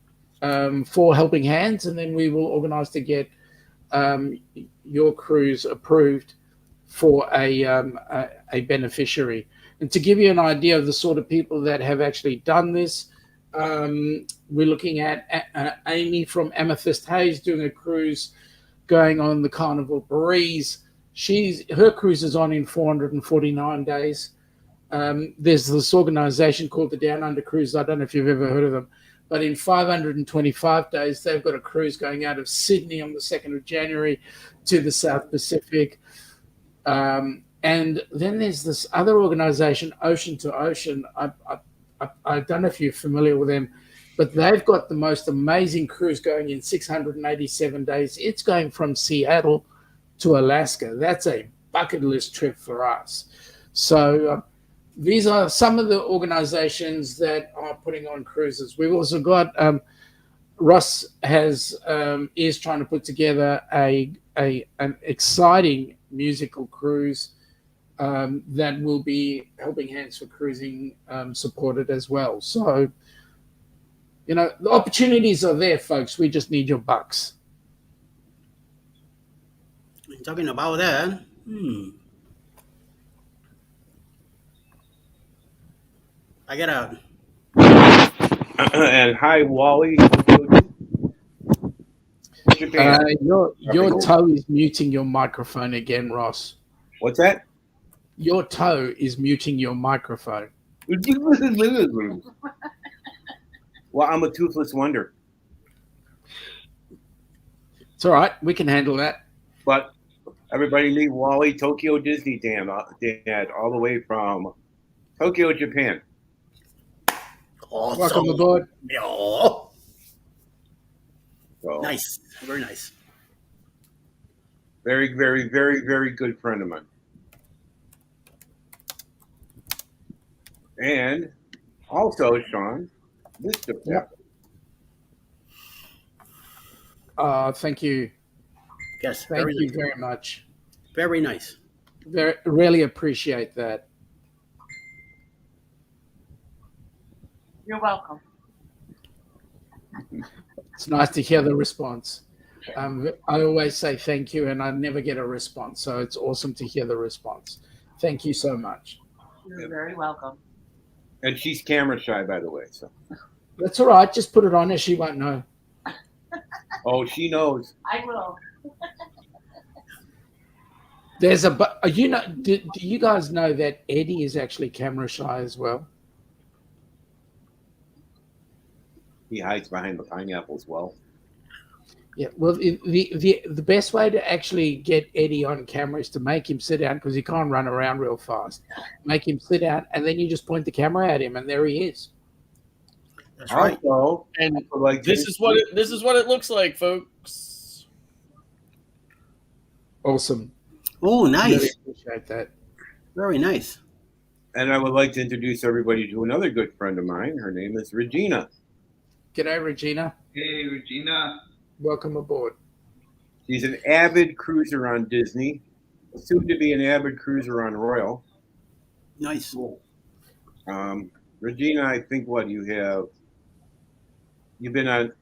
S1: for Helping Hands, and then we will organize to get your cruise approved for a beneficiary. And to give you an idea of the sort of people that have actually done this, we're looking at Amy from Amethyst Hayes doing a cruise going on the Carnival Breeze. Her cruise is on in 449 days. There's this organization called the Down Under Cruise. I don't know if you've ever heard of them. But in 525 days, they've got a cruise going out of Sydney on the 2nd of January to the South Pacific. And then there's this other organization, Ocean to Ocean. I don't know if you're familiar with them, but they've got the most amazing cruise going in 687 days. It's going from Seattle to Alaska. That's a bucket list trip for us. So these are some of the organizations that are putting on cruises. We've also got Ross is trying to put together an exciting musical cruise that will be Helping Hands for Cruising supported as well. So, the opportunities are there, folks. We just need your bucks.
S3: Talking about that, I got a
S4: And hi, Wally. Japan.
S1: Your toe is muting your microphone again, Ross.
S4: What's that?
S1: Your toe is muting your microphone.
S4: Well, I'm a toothless wonder.
S1: It's all right. We can handle that.
S4: But everybody meet Wally, Tokyo Disney Dad, all the way from Tokyo, Japan.
S3: awesome.
S1: Welcome aboard.
S3: Oh,
S4: So,
S3: nice, very nice.
S4: very, very, very, very good friend of mine. And also, Sean, Mr. Pep.
S1: Thank you.
S3: Yes,
S1: Thank
S3: very
S1: you
S3: nice.
S1: very much.
S3: Very nice.
S1: Really appreciate that.
S8: You're welcome.
S1: It's nice to hear the response. I always say thank you, and I never get a response. So it's awesome to hear the response. Thank you so much.
S8: You're very welcome.
S4: And she's camera shy, by the way. So,
S1: That's all right. Just put it on her. She won't know.
S4: oh, she knows.
S8: I will.
S1: There's do you guys know that Eddie is actually camera shy as well?
S4: He hides behind the pineapple as well.
S1: Yeah. Well, the best way to actually get Eddie on camera is to make him sit down, because he can't run around real fast. Make him sit down, and then you just point the camera at him, and there he is.
S3: That's right.
S4: Also,
S5: And
S4: like
S5: this is what it looks like, folks.
S1: Awesome.
S3: Oh,
S1: Really
S3: nice.
S1: appreciate that.
S3: Very nice.
S4: And I would like to introduce everybody to another good friend of mine. Her name is Regina.
S1: G'day, Regina.
S6: Hey, Regina.
S1: Welcome aboard.
S4: She's an avid cruiser on Disney, soon to be an avid cruiser on Royal.
S3: Nice.
S4: Regina, I think you've been on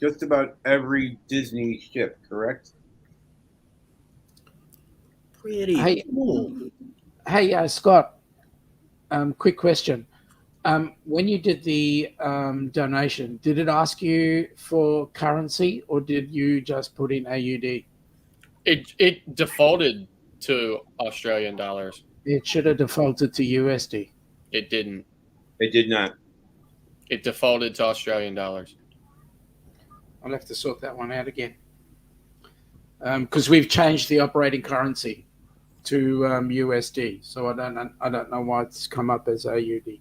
S4: just about every Disney ship, correct?
S3: Pretty
S1: Hey.
S3: cool.
S1: Hey, Scott. Quick question. When you did the donation, did it ask you for currency, or did you just put in AUD?
S5: It defaulted to Australian dollars.
S1: It should have defaulted to USD.
S5: It didn't.
S4: It did not.
S5: It defaulted to Australian dollars.
S1: I'll have to sort that one out again, because we've changed the operating currency to USD. So I don't know why it's come up as AUD.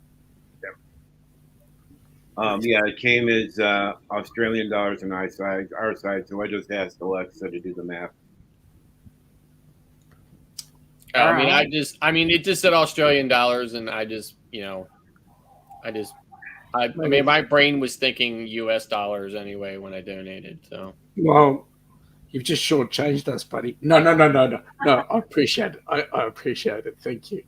S4: Yeah, it came as Australian dollars on our side, so I just asked Alexa to do the math.
S5: I mean, it just said Australian dollars, and my brain was thinking US dollars anyway when I donated. So,
S1: Well, you've just shortchanged us, buddy. No. I appreciate it. I appreciate it. Thank you.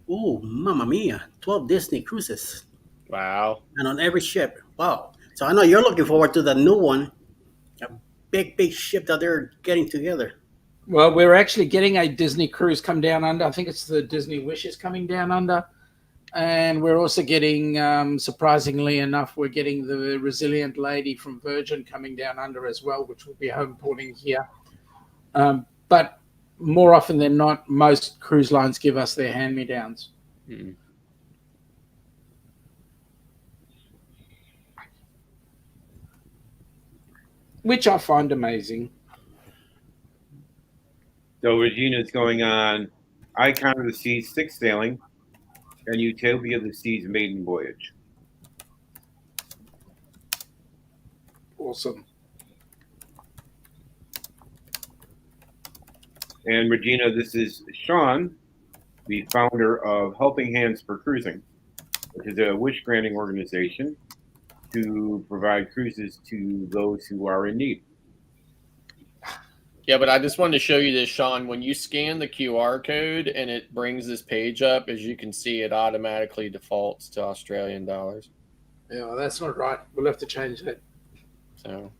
S3: Oh, mamma mia. 12 Disney cruises.
S5: wow.
S3: And on every ship. Wow. So I know you're looking forward to the new one. A big ship that they're getting together.
S1: Well, we're actually getting a Disney cruise come down under. I think it's the Disney Wishes coming down under. And we're also getting, surprisingly enough, we're getting the Resilient Lady from Virgin coming down under as well, which will be home porting here. But more often than not, most cruise lines give us their hand-me-downs.
S5: Hmm.
S1: which I find amazing.
S4: So Regina's going on Icon of the Seas 6 sailing and Utopia of the Seas maiden voyage.
S1: Awesome.
S4: And Regina, this is Sean, the founder of Helping Hands for Cruising, which is a wish granting organization to provide cruises to those who are in need.
S5: Yeah, but I just wanted to show you this, Sean. When you scan the QR code and it brings this page up, as you can see, it automatically defaults to Australian dollars.
S1: Yeah, well, that's not right. We'll have to change that.
S5: So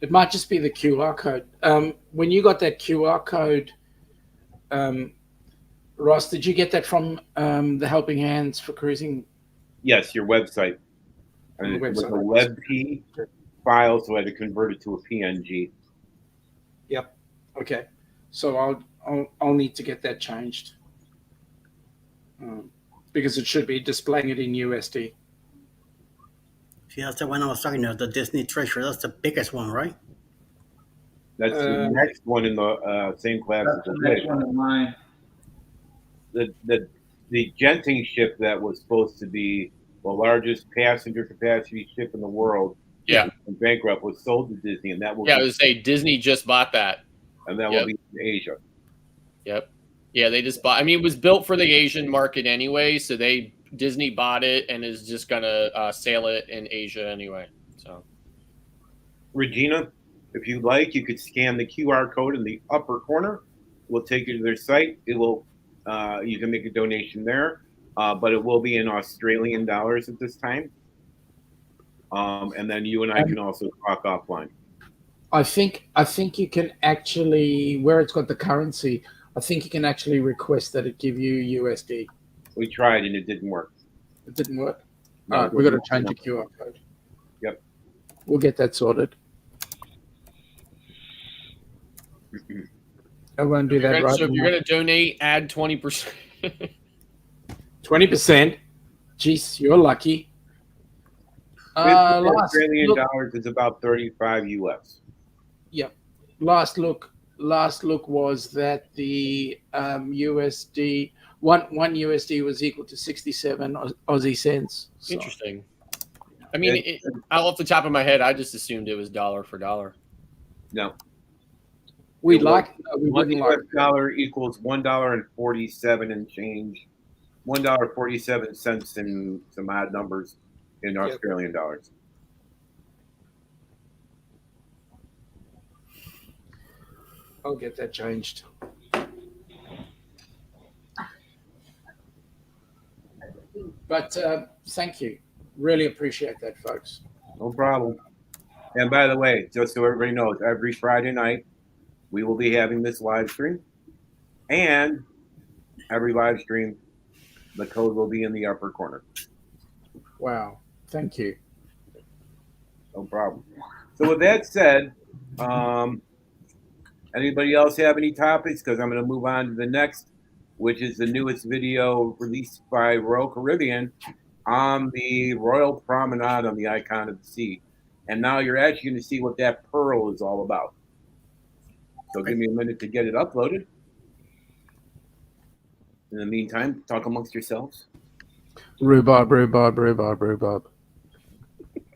S1: it might just be the QR code. When you got that QR code, Ross, did you get that from the Helping Hands for Cruising?
S4: Yes, your website. And it was a WebP file, so I had to convert it to a PNG.
S1: Yep. Okay. So I'll need to get that changed because it should be displaying it in USD.
S3: See, that's the one I was talking about, the Disney Treasure. That's the biggest one, right?
S4: That's the next one in the same class
S6: That's
S4: as
S6: the
S4: the
S6: next one in mine.
S4: The Genting ship that was supposed to be the largest passenger capacity ship in the world, bankrupt, was sold to Disney, and that will
S5: I was say Disney just bought that,
S4: and that will be in Asia.
S5: Yep. Yeah, they just bought. I mean, it was built for the Asian market anyway, so Disney bought it and is just gonna sail it in Asia anyway. So,
S4: Regina, if you'd like, you could scan the QR code in the upper corner. We'll take you to their site. It will. You can make a donation there, but it will be in Australian dollars at this time. And then you and I can also talk offline.
S1: I think you can actually, where it's got the currency, I think you can actually request that it give you USD.
S4: We tried and it didn't work.
S1: It didn't work.
S4: No,
S1: All right, we've got to change the QR code.
S4: Yep.
S1: We'll get that sorted. I won't do that right.
S5: So if you're going to donate, add 20%.
S1: 20%. Jeez, you're lucky.
S4: Australian dollars is about 35 US.
S1: Yep. Last look was that the USD one USD was equal to 67 Aussie cents. So.
S5: Interesting. I mean, off the top of my head, I just assumed it was dollar for dollar.
S4: No.
S1: We
S4: $1 equals $1.47 and change, $1.47 in some odd numbers in Australian dollars.
S1: I'll get that changed. But thank you. Really appreciate that, folks.
S4: No problem. And by the way, just so everybody knows, every Friday night, we will be having this live stream. And every live stream, the code will be in the upper corner.
S1: Wow. Thank you.
S4: No problem. So with that said, anybody else have any topics? Because I'm going to move on to the next, which is the newest video released by Royal Caribbean on the Royal Promenade on the Icon of the Sea. And now you're actually going to see what that pearl is all about. So give me a minute to get it uploaded. In the meantime, talk amongst yourselves.
S1: Rhubarb.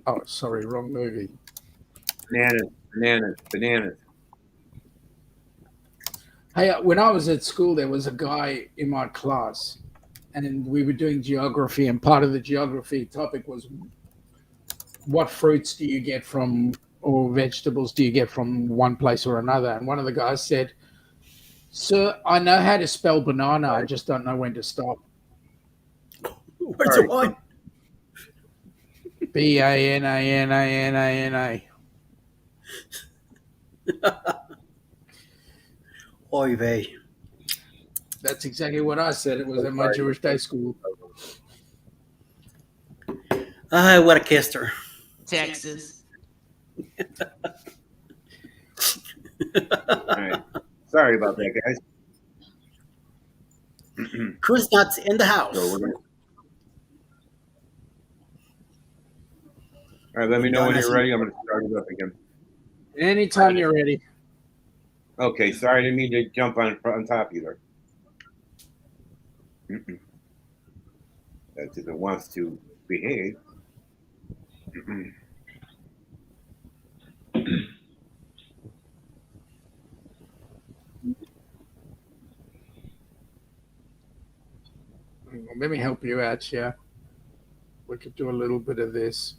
S1: Oh, sorry, wrong movie.
S4: Bananas.
S1: Hey, when I was at school, there was a guy in my class, and we were doing geography, and part of the geography topic was what fruits do you get from, or vegetables do you get from one place or another? And one of the guys said, "Sir, I know how to spell banana, I just don't know when to stop."
S3: What's the one?
S1: Banana.
S3: Oy vey.
S1: That's exactly what I said. It was at my Jewish day school.
S3: I would have kissed her.
S8: Texas.
S4: All right. Sorry about that, guys.
S3: Cruise nuts in the house.
S4: So all right, let me know when you're ready. I'm going to start it up again.
S1: Anytime you're ready.
S4: Okay, sorry, I didn't mean to jump on top either. That's if it wants to behave.
S1: Let me help you out here. We could do a little bit of this.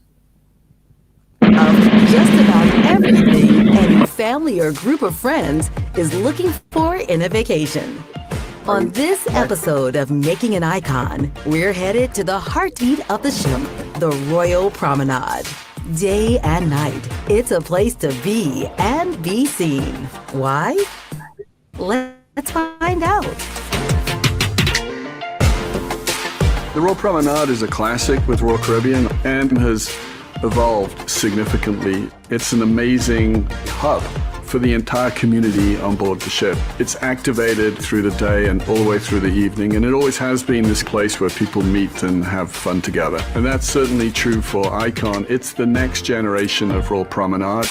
S9: Just about everything any family or group of friends is looking for in a vacation. On this episode of Making an Icon, we're headed to the heartbeat of the ship, the Royal Promenade. Day and night, it's a place to be and be seen. Why? Let's find out.
S10: The Royal Promenade is a classic with Royal Caribbean and has evolved significantly. It's an amazing hub for the entire community on board the ship. It's activated through the day and all the way through the evening, and it always has been this place where people meet and have fun together. And that's certainly true for Icon. It's the next generation of Royal Promenade.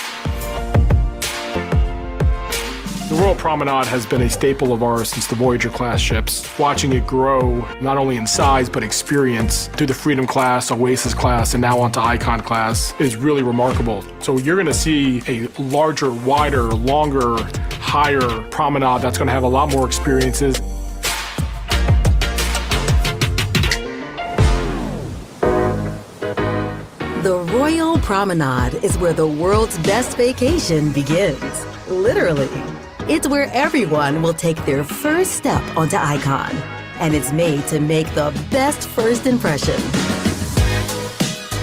S2: The Royal Promenade has been a staple of ours since the Voyager class ships. Watching it grow, not only in size, but experience through the Freedom class, Oasis class, and now onto Icon class is really remarkable. So you're gonna see a larger, wider, longer, higher promenade that's gonna have a lot more experiences.
S9: The Royal Promenade is where the world's best vacation begins. Literally. It's where everyone will take their first step onto Icon, and it's made to make the best first impression.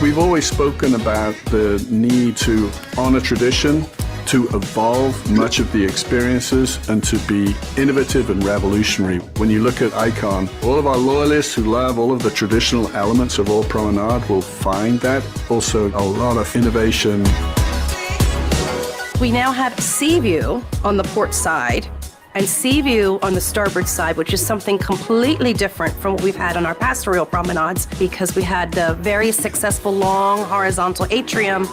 S10: We've always spoken about the need to honor tradition, to evolve much of the experiences, and to be innovative and revolutionary. When you look at Icon, all of our loyalists who love all of the traditional elements of Royal Promenade will find that. Also, a lot of innovation.
S11: We now have sea view on the port side and sea view on the starboard side, which is something completely different from what we've had on our past Royal Promenades, because we had the very successful long horizontal atrium.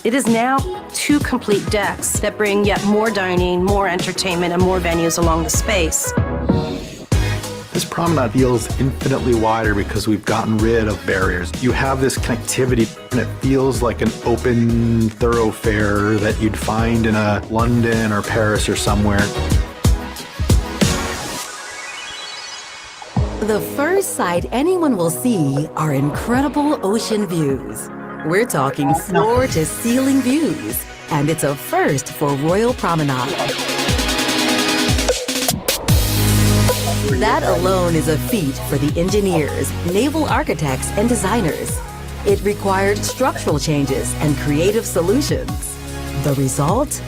S11: It is now 2 complete decks that bring yet more dining, more entertainment, and more venues along the space.
S12: This promenade feels infinitely wider because we've gotten rid of barriers. You have this connectivity, and it feels like an open thoroughfare that you'd find in a London or Paris or somewhere.
S9: The first sight anyone will see are incredible ocean views. We're talking floor-to-ceiling views, and it's a first for Royal Promenade. That alone is a feat for the engineers, naval architects, and designers. It required structural changes and creative solutions. The result?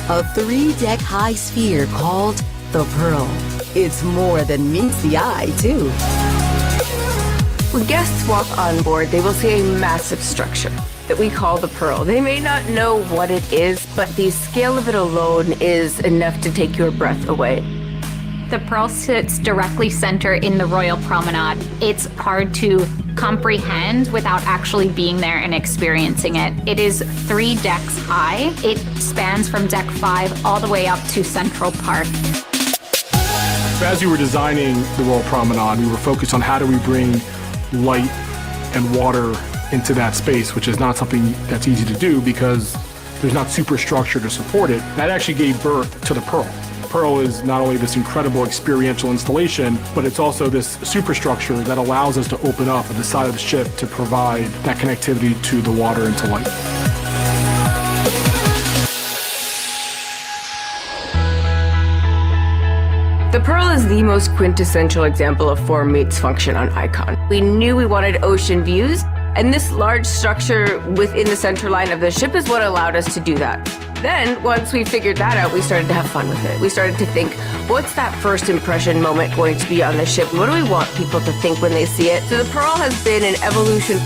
S9: A 3-deck high sphere called the Pearl. It's more than meets the eye, too.
S13: When guests walk on board, they will see a massive structure that we call the Pearl. They may not know what it is, but the scale of it alone is enough to take your breath away.
S14: The Pearl sits directly center in the Royal Promenade. It's hard to comprehend without actually being there and experiencing it. It is 3 decks high. It spans from deck 5 all the way up to Central Park.
S2: So as we were designing the Royal Promenade, we were focused on how do we bring light and water into that space, which is not something that's easy to do because there's not superstructure to support it. That actually gave birth to the Pearl. Pearl is not only this incredible experiential installation, but it's also this superstructure that allows us to open up the side of the ship to provide that connectivity to the water and to light.
S13: The Pearl is the most quintessential example of form meets function on Icon. We knew we wanted ocean views, and this large structure within the center line of the ship is what allowed us to do that. Then, once we figured that out, we started to have fun with it. We started to think, what's that first impression moment going to be on the ship? What do we want people to think when they see it? So the Pearl has been an evolution.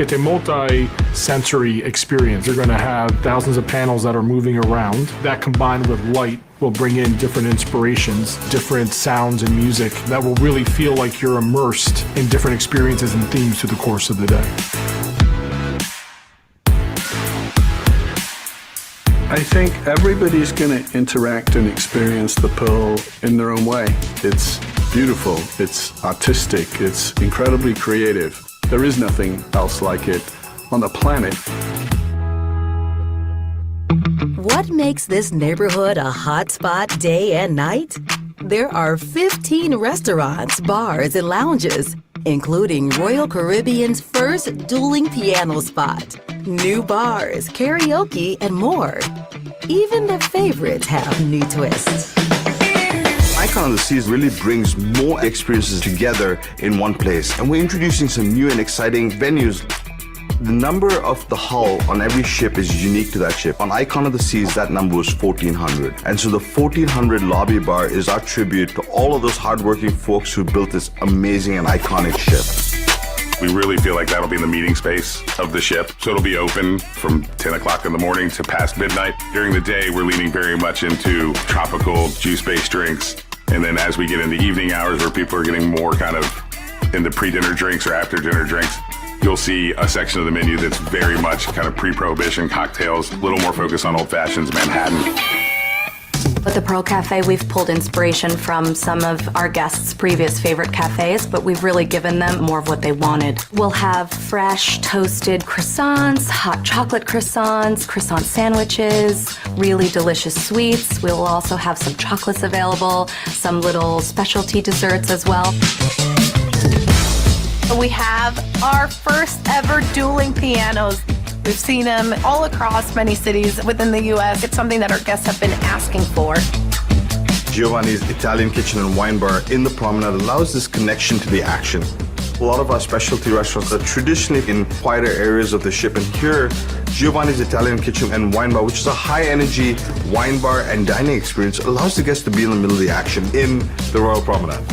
S2: It's a multi-sensory experience. You're going to have thousands of panels that are moving around. That combined with light will bring in different inspirations, different sounds and music that will really feel like you're immersed in different experiences and themes through the course of the day.
S10: I think everybody's going to interact and experience the Pearl in their own way. It's beautiful, it's artistic, it's incredibly creative. There is nothing else like it on the planet.
S9: What makes this neighborhood a hotspot day and night? There are 15 restaurants, bars, and lounges, including Royal Caribbean's first dueling piano spot, new bars, karaoke, and more. Even the favorites have new twists.
S15: Icon of the Seas really brings more experiences together in one place, and we're introducing some new and exciting venues. The number of the hull on every ship is unique to that ship. On Icon of the Seas, that number was 1,400. And so the 1,400 lobby bar is our tribute to all of those hardworking folks who built this amazing and iconic ship.
S16: We really feel like that'll be the meeting space of the ship. So it'll be open from 10 o'clock in the morning to past midnight. During the day, we're leaning very much into tropical juice-based drinks. And then as we get into evening hours where people are getting more kind of into pre-dinner drinks or after-dinner drinks, you'll see a section of the menu that's very much kind of pre-prohibition cocktails, a little more focused on old fashions, Manhattan.
S17: With the Pearl Cafe, we've pulled inspiration from some of our guests' previous favorite cafes, but we've really given them more of what they wanted. We'll have fresh toasted croissants, hot chocolate croissants, croissant sandwiches, really delicious sweets. We'll also have some chocolates available, some little specialty desserts as well.
S11: We have our first ever dueling pianos. We've seen them all across many cities within the U.S. It's something that our guests have been asking for.
S15: Giovanni's Italian Kitchen and Wine Bar in the promenade allows this connection to the action. A lot of our specialty restaurants are traditionally in quieter areas of the ship, and here, Giovanni's Italian Kitchen and Wine Bar, which is a high-energy wine bar and dining experience, allows the guests to be in the middle of the action in the Royal Promenade.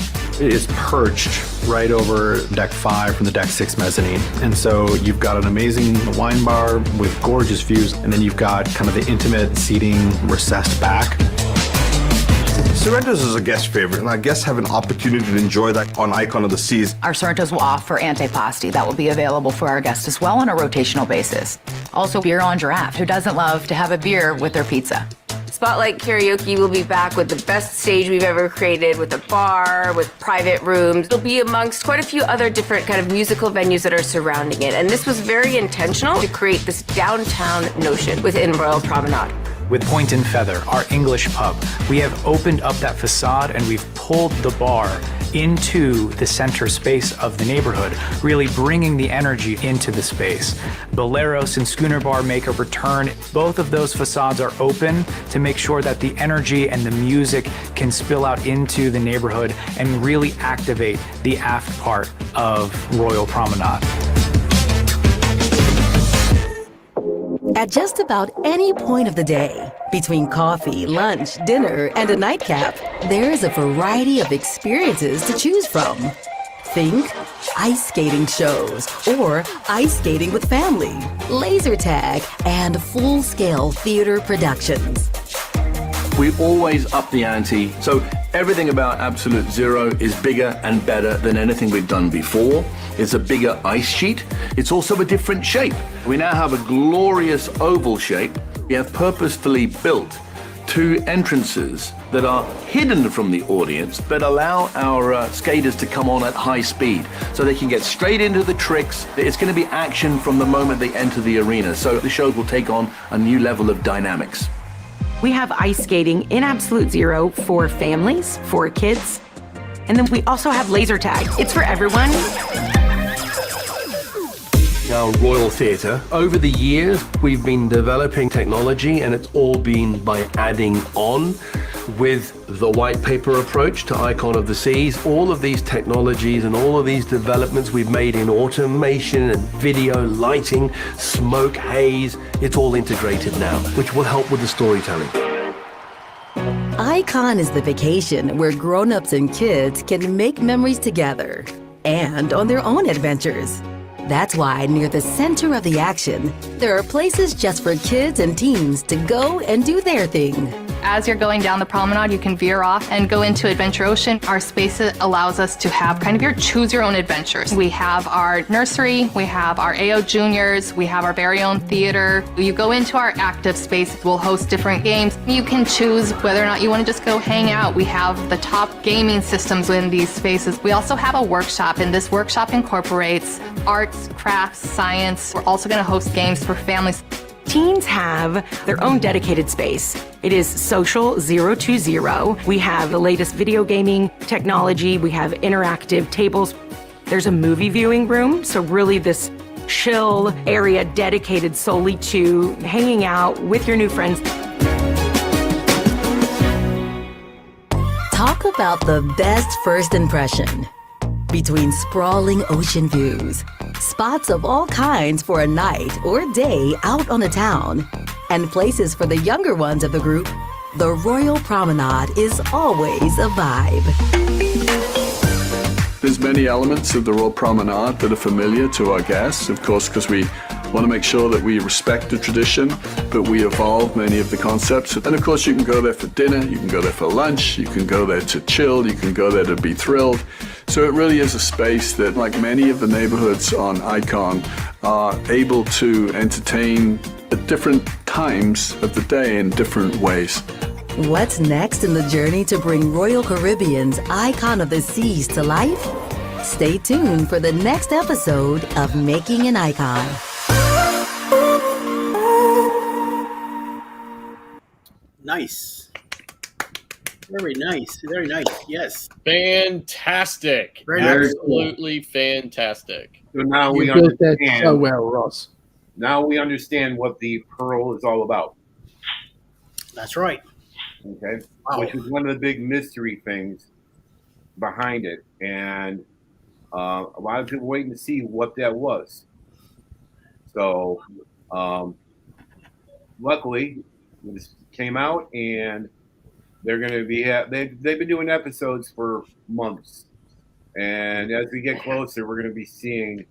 S12: It is perched right over deck 5 from the deck 6 mezzanine. And so you've got an amazing wine bar with gorgeous views, and then you've got kind of the intimate seating recessed back.
S15: Sorrento's is a guest favorite, and our guests have an opportunity to enjoy that on Icon of the Seas.
S18: Our Sorrento's will offer antipasti that will be available for our guests as well on a rotational basis. Also, beer on Giraffe, who doesn't love to have a beer with their pizza.
S13: Spotlight Karaoke will be back with the best stage we've ever created, with a bar, with private rooms. It'll be amongst quite a few other different kind of musical venues that are surrounding it. And this was very intentional to create this downtown notion within Royal Promenade.
S19: With Point and Feather, our English pub, we have opened up that facade and we've pulled the bar into the center space of the neighborhood, really bringing the energy into the space. Boleros and Schooner Bar make a return. Both of those facades are open to make sure that the energy and the music can spill out into the neighborhood and really activate the aft part of Royal Promenade.
S9: At just about any point of the day, between coffee, lunch, dinner, and a nightcap, there is a variety of experiences to choose from. Think ice skating shows or ice skating with family, laser tag, and full-scale theater productions.
S20: We always up the ante, so everything about Absolute Zero is bigger and better than anything we've done before. It's a bigger ice sheet. It's also a different shape. We now have a glorious oval shape. We have purposefully built 2 entrances that are hidden from the audience but allow our skaters to come on at high speed so they can get straight into the tricks. It's going to be action from the moment they enter the arena, so the shows will take on a new level of dynamics.
S18: We have ice skating in Absolute Zero for families, for kids. And then we also have laser tag. It's for everyone.
S21: Our Royal Theatre. Over the years, we've been developing technology, and it's all been by adding on with the white paper approach to Icon of the Seas. All of these technologies and all of these developments we've made in automation and video, lighting, smoke, haze, it's all integrated now, which will help with the storytelling.
S9: Icon is the vacation where grown-ups and kids can make memories together and on their own adventures. That's why near the center of the action, there are places just for kids and teens to go and do their thing.
S11: As you're going down the promenade, you can veer off and go into Adventure Ocean. Our space allows us to have kind of your choose your own adventures. We have our nursery, we have our AO juniors, we have our very own theater. You go into our active space, we'll host different games. You can choose whether or not you want to just go hang out. We have the top gaming systems in these spaces. We also have a workshop, and this workshop incorporates arts, crafts, science. We're also going to host games for families.
S7: Teens have their own dedicated space. It is Social 020. We have the latest video gaming technology. We have interactive tables. There's a movie viewing room, so really this chill area dedicated solely to hanging out with your new friends.
S9: Talk about the best first impression. Between sprawling ocean views, spots of all kinds for a night or day out on the town, and places for the younger ones of the group, the Royal Promenade is always a vibe.
S10: There's many elements of the Royal Promenade that are familiar to our guests, of course, because we want to make sure that we respect the tradition, but we evolve many of the concepts. And of course, you can go there for dinner, you can go there for lunch, you can go there to chill, you can go there to be thrilled. So it really is a space that, like many of the neighborhoods on Icon, are able to entertain at different times of the day in different ways.
S9: What's next in the journey to bring Royal Caribbean's Icon of the Seas to life? Stay tuned for the next episode of Making an Icon.
S3: Nice. Very nice. Very nice. Yes.
S5: Fantastic.
S3: Very nice.
S5: Absolutely fantastic.
S4: So now
S1: You
S4: we
S1: built that
S4: understand.
S1: so well, Ross.
S4: Now we understand what the pearl is all about.
S3: That's right.
S4: Okay.
S3: Wow.
S4: Which is one of the big mystery things behind it. And a lot of people waiting to see what that was. So luckily, this came out, and they're going to be they've been doing episodes for months, and as we get closer, we're going to be seeing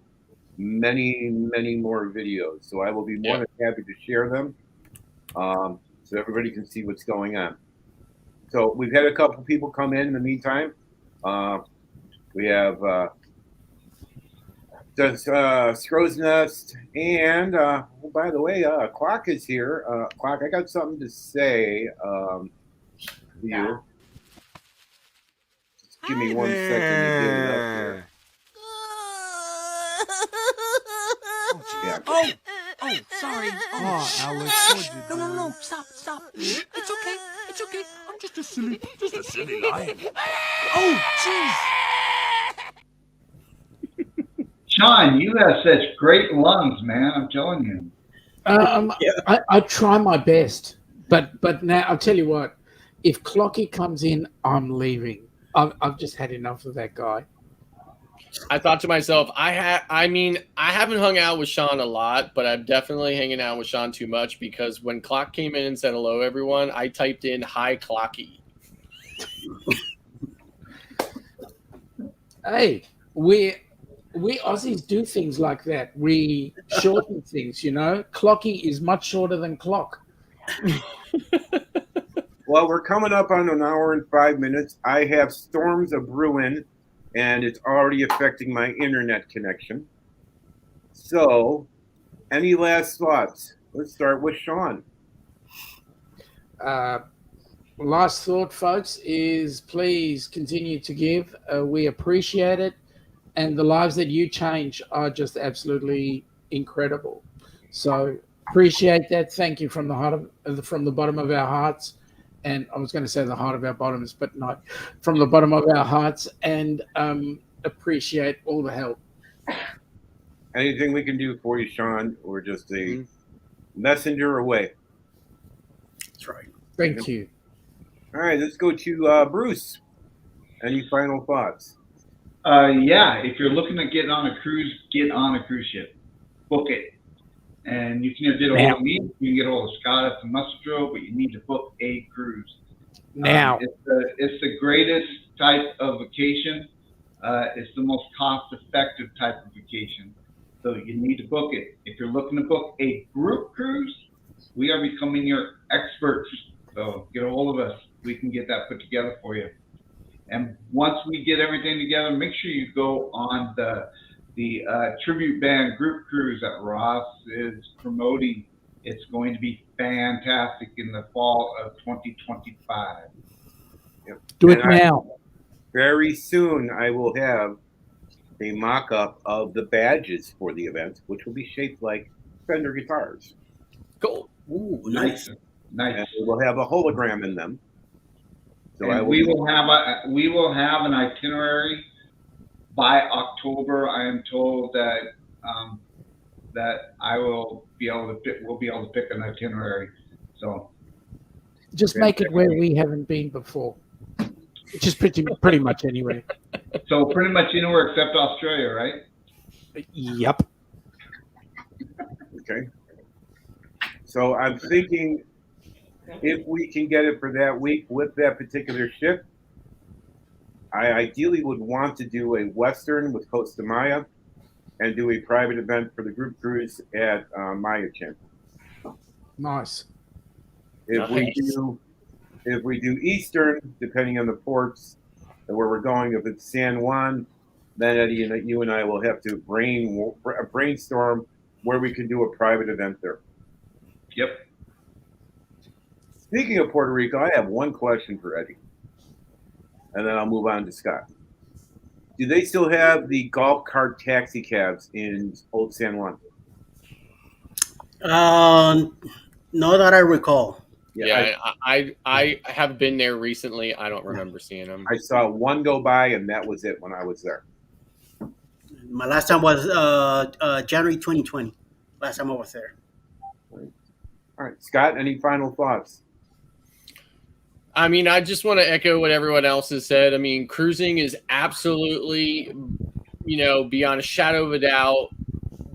S4: many more videos. So I will be more than happy to share them, so everybody can see what's going on. So we've had a couple people come in the meantime. We have Scrow's Nest, and oh, by the way, Clock is here. Clock, I got something to say to you. Just give me 1 second to get it up here. Yeah.
S22: Oh, sorry.
S23: Oh, Alex.
S22: No. Stop. It's okay. I'm just a silly lion. Oh, jeez.
S6: Sean, you have such great lungs, man. I'm telling you.
S1: I try my best, but now I'll tell you what. If Clocky comes in, I'm leaving. I've just had enough of that guy.
S5: I thought to myself, I haven't hung out with Sean a lot, but I'm definitely hanging out with Sean too much, because when Clock came in and said hello, everyone, I typed in "Hi, Clocky."
S1: Hey, we Aussies do things like that. We shorten things, you know. Clocky is much shorter than Clock.
S4: Well, we're coming up on an hour and 5 minutes. I have storms of brewing, and it's already affecting my internet connection. So, any last thoughts? Let's start with Sean.
S1: Last thought, folks, is please continue to give. We appreciate it. And the lives that you change are just absolutely incredible. So appreciate that. Thank you from the bottom of our hearts. And I was going to say the heart of our bottoms, but not from the bottom of our hearts, and appreciate all the help.
S4: Anything we can do for you, Sean? We're just a messenger away.
S3: That's right.
S1: Thank you.
S4: All right, let's go to Bruce. Any final thoughts?
S6: Yeah, if you're looking at getting on a cruise, get on a cruise ship. Book it. And you can either get a hold of me, you can get a hold of Scott at the Muscle Drill, but you need to book a cruise.
S1: Now.
S6: It's the greatest type of vacation. It's the most cost-effective type of vacation. So you need to book it. If you're looking to book a group cruise, we are becoming your experts So get a hold of us. We can get that put together for you. And once we get everything together, make sure you go on the tribute band group cruise that Ross is promoting. It's going to be fantastic in the fall of 2025.
S4: Yep.
S1: Do it
S4: And
S1: now.
S4: Very soon, I will have a mock-up of the badges for the event, which will be shaped like Fender guitars.
S5: Cool.
S3: Ooh, nice.
S6: Nice.
S4: And we will have a hologram in them. So
S6: And we will have an itinerary by October. I am told that that we'll be able to pick an itinerary. So
S1: Just make it where we haven't been before. Just pretty much anywhere.
S6: So pretty much anywhere except Australia, right?
S1: Yep.
S4: Okay. So I'm thinking if we can get it for that week with that particular ship, I ideally would want to do a Western with Costa Maya and do a private event for the group cruise at Maya Chin.
S1: Nice.
S4: If we do Eastern, depending on the ports and where we're going, if it's San Juan, then Eddie and you and I will have to brainstorm where we can do a private event there.
S6: Yep.
S4: Speaking of Puerto Rico, I have one question for Eddie, and then I'll move on to Scott. Do they still have the golf cart taxi cabs in Old San Juan?
S3: Not that I recall.
S5: Yeah, I have been there recently. I don't remember seeing them.
S4: I saw one go by, and that was it when I was there.
S3: My last time was January 2020. Last time I was there.
S4: All right, Scott, any final thoughts?
S5: I mean, I just want to echo what everyone else has said. I mean, cruising is absolutely, beyond a shadow of a doubt,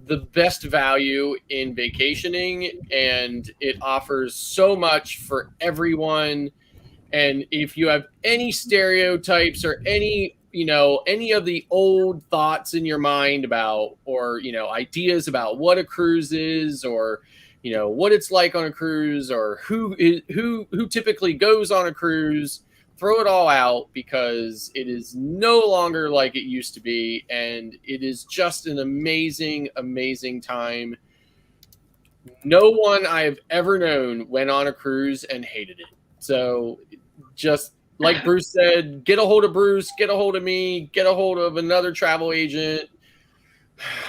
S5: the best value in vacationing, and it offers so much for everyone. And if you have any stereotypes or any of the old thoughts in your mind about, or, ideas about what a cruise is, or, what it's like on a cruise, or who typically goes on a cruise, throw it all out, because it is no longer like it used to be. And it is just an amazing, amazing time. No one I've ever known went on a cruise and hated it. So just like Bruce said, get a hold of Bruce, get a hold of me, get a hold of another travel agent.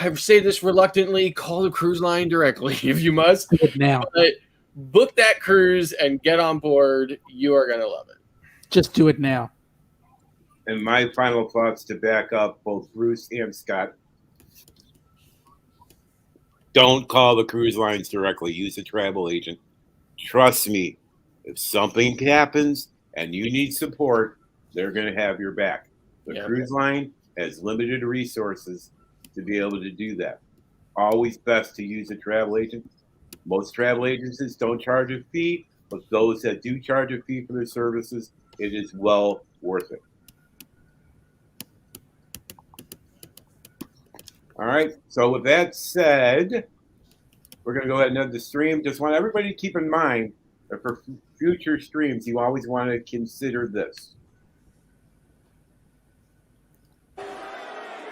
S5: I say this reluctantly, call the cruise line directly if you must.
S1: Do it now.
S5: But book that cruise and get on board. You are going to love it.
S1: Just do it now.
S4: And my final thoughts to back up both Bruce and Scott. Don't call the cruise lines directly. Use a travel agent. Trust me, if something happens and you need support, they're going to have your back. The cruise line has limited resources to be able to do that. Always best to use a travel agent. Most travel agencies don't charge a fee, but those that do charge a fee for their services, it is well worth it. All right. So with that said, we're going to go ahead and end the stream. Just want everybody to keep in mind that for future streams, you always want to consider this.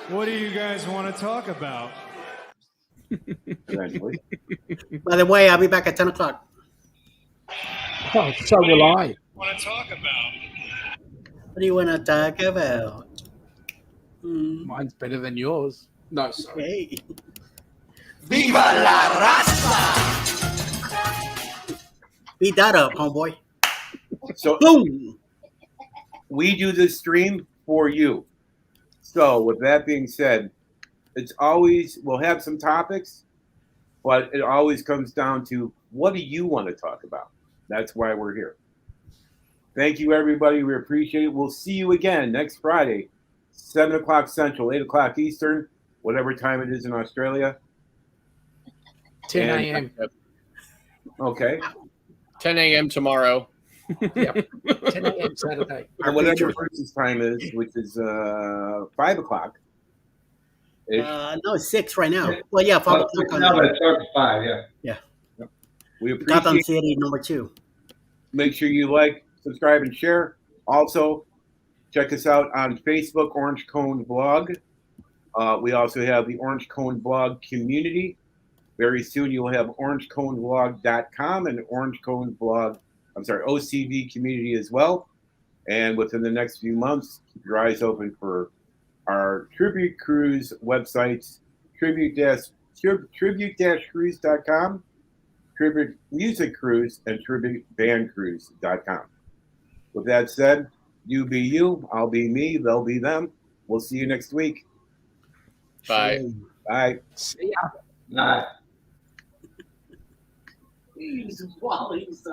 S8: What do you guys want to talk about?
S4: Eventually.
S3: By the way, I'll be back at 10 o'clock.
S1: Oh, so will I.
S8: Want to talk about?
S3: What do you want to talk about?
S1: Mine's better than yours. No, sorry.
S3: Hey.
S22: Viva la raza!
S3: Beat that up, homeboy.
S4: So
S3: boom.
S4: We do this stream for you. So with that being said, it's always, we'll have some topics, but it always comes down to what do you want to talk about? That's why we're here. Thank you, everybody. We appreciate it. We'll see you again next Friday, 7 o'clock Central, 8 o'clock Eastern, whatever time it is in Australia.
S1: 10 a.m.
S4: Okay.
S5: 10 a.m. tomorrow.
S1: Yep. 10 a.m. Saturday.
S4: And whatever Bruce's time is, which is 5 o'clock.
S3: No, it's 6 right now. Well, yeah, 5 o'clock.
S6: No, but it starts at 5, yeah.
S3: Yeah.
S4: We
S3: Gotham
S4: appreciate
S3: City, number 2.
S4: Make sure you like, subscribe, and share. Also, check us out on Facebook, Orange Cone Blog. We also have the Orange Cone Blog community. Very soon you will have orangeconeblog.com and OCV community as well. And within the next few months, keep your eyes open for our Tribute Cruise websites, tribute-cruise.com, Tribute Music Cruise, and tributebandcruise.com. With that said, you be you, I'll be me, they'll be them. We'll see you next week.
S5: Bye.
S4: Bye.
S1: See ya.
S6: Bye.
S3: Wally's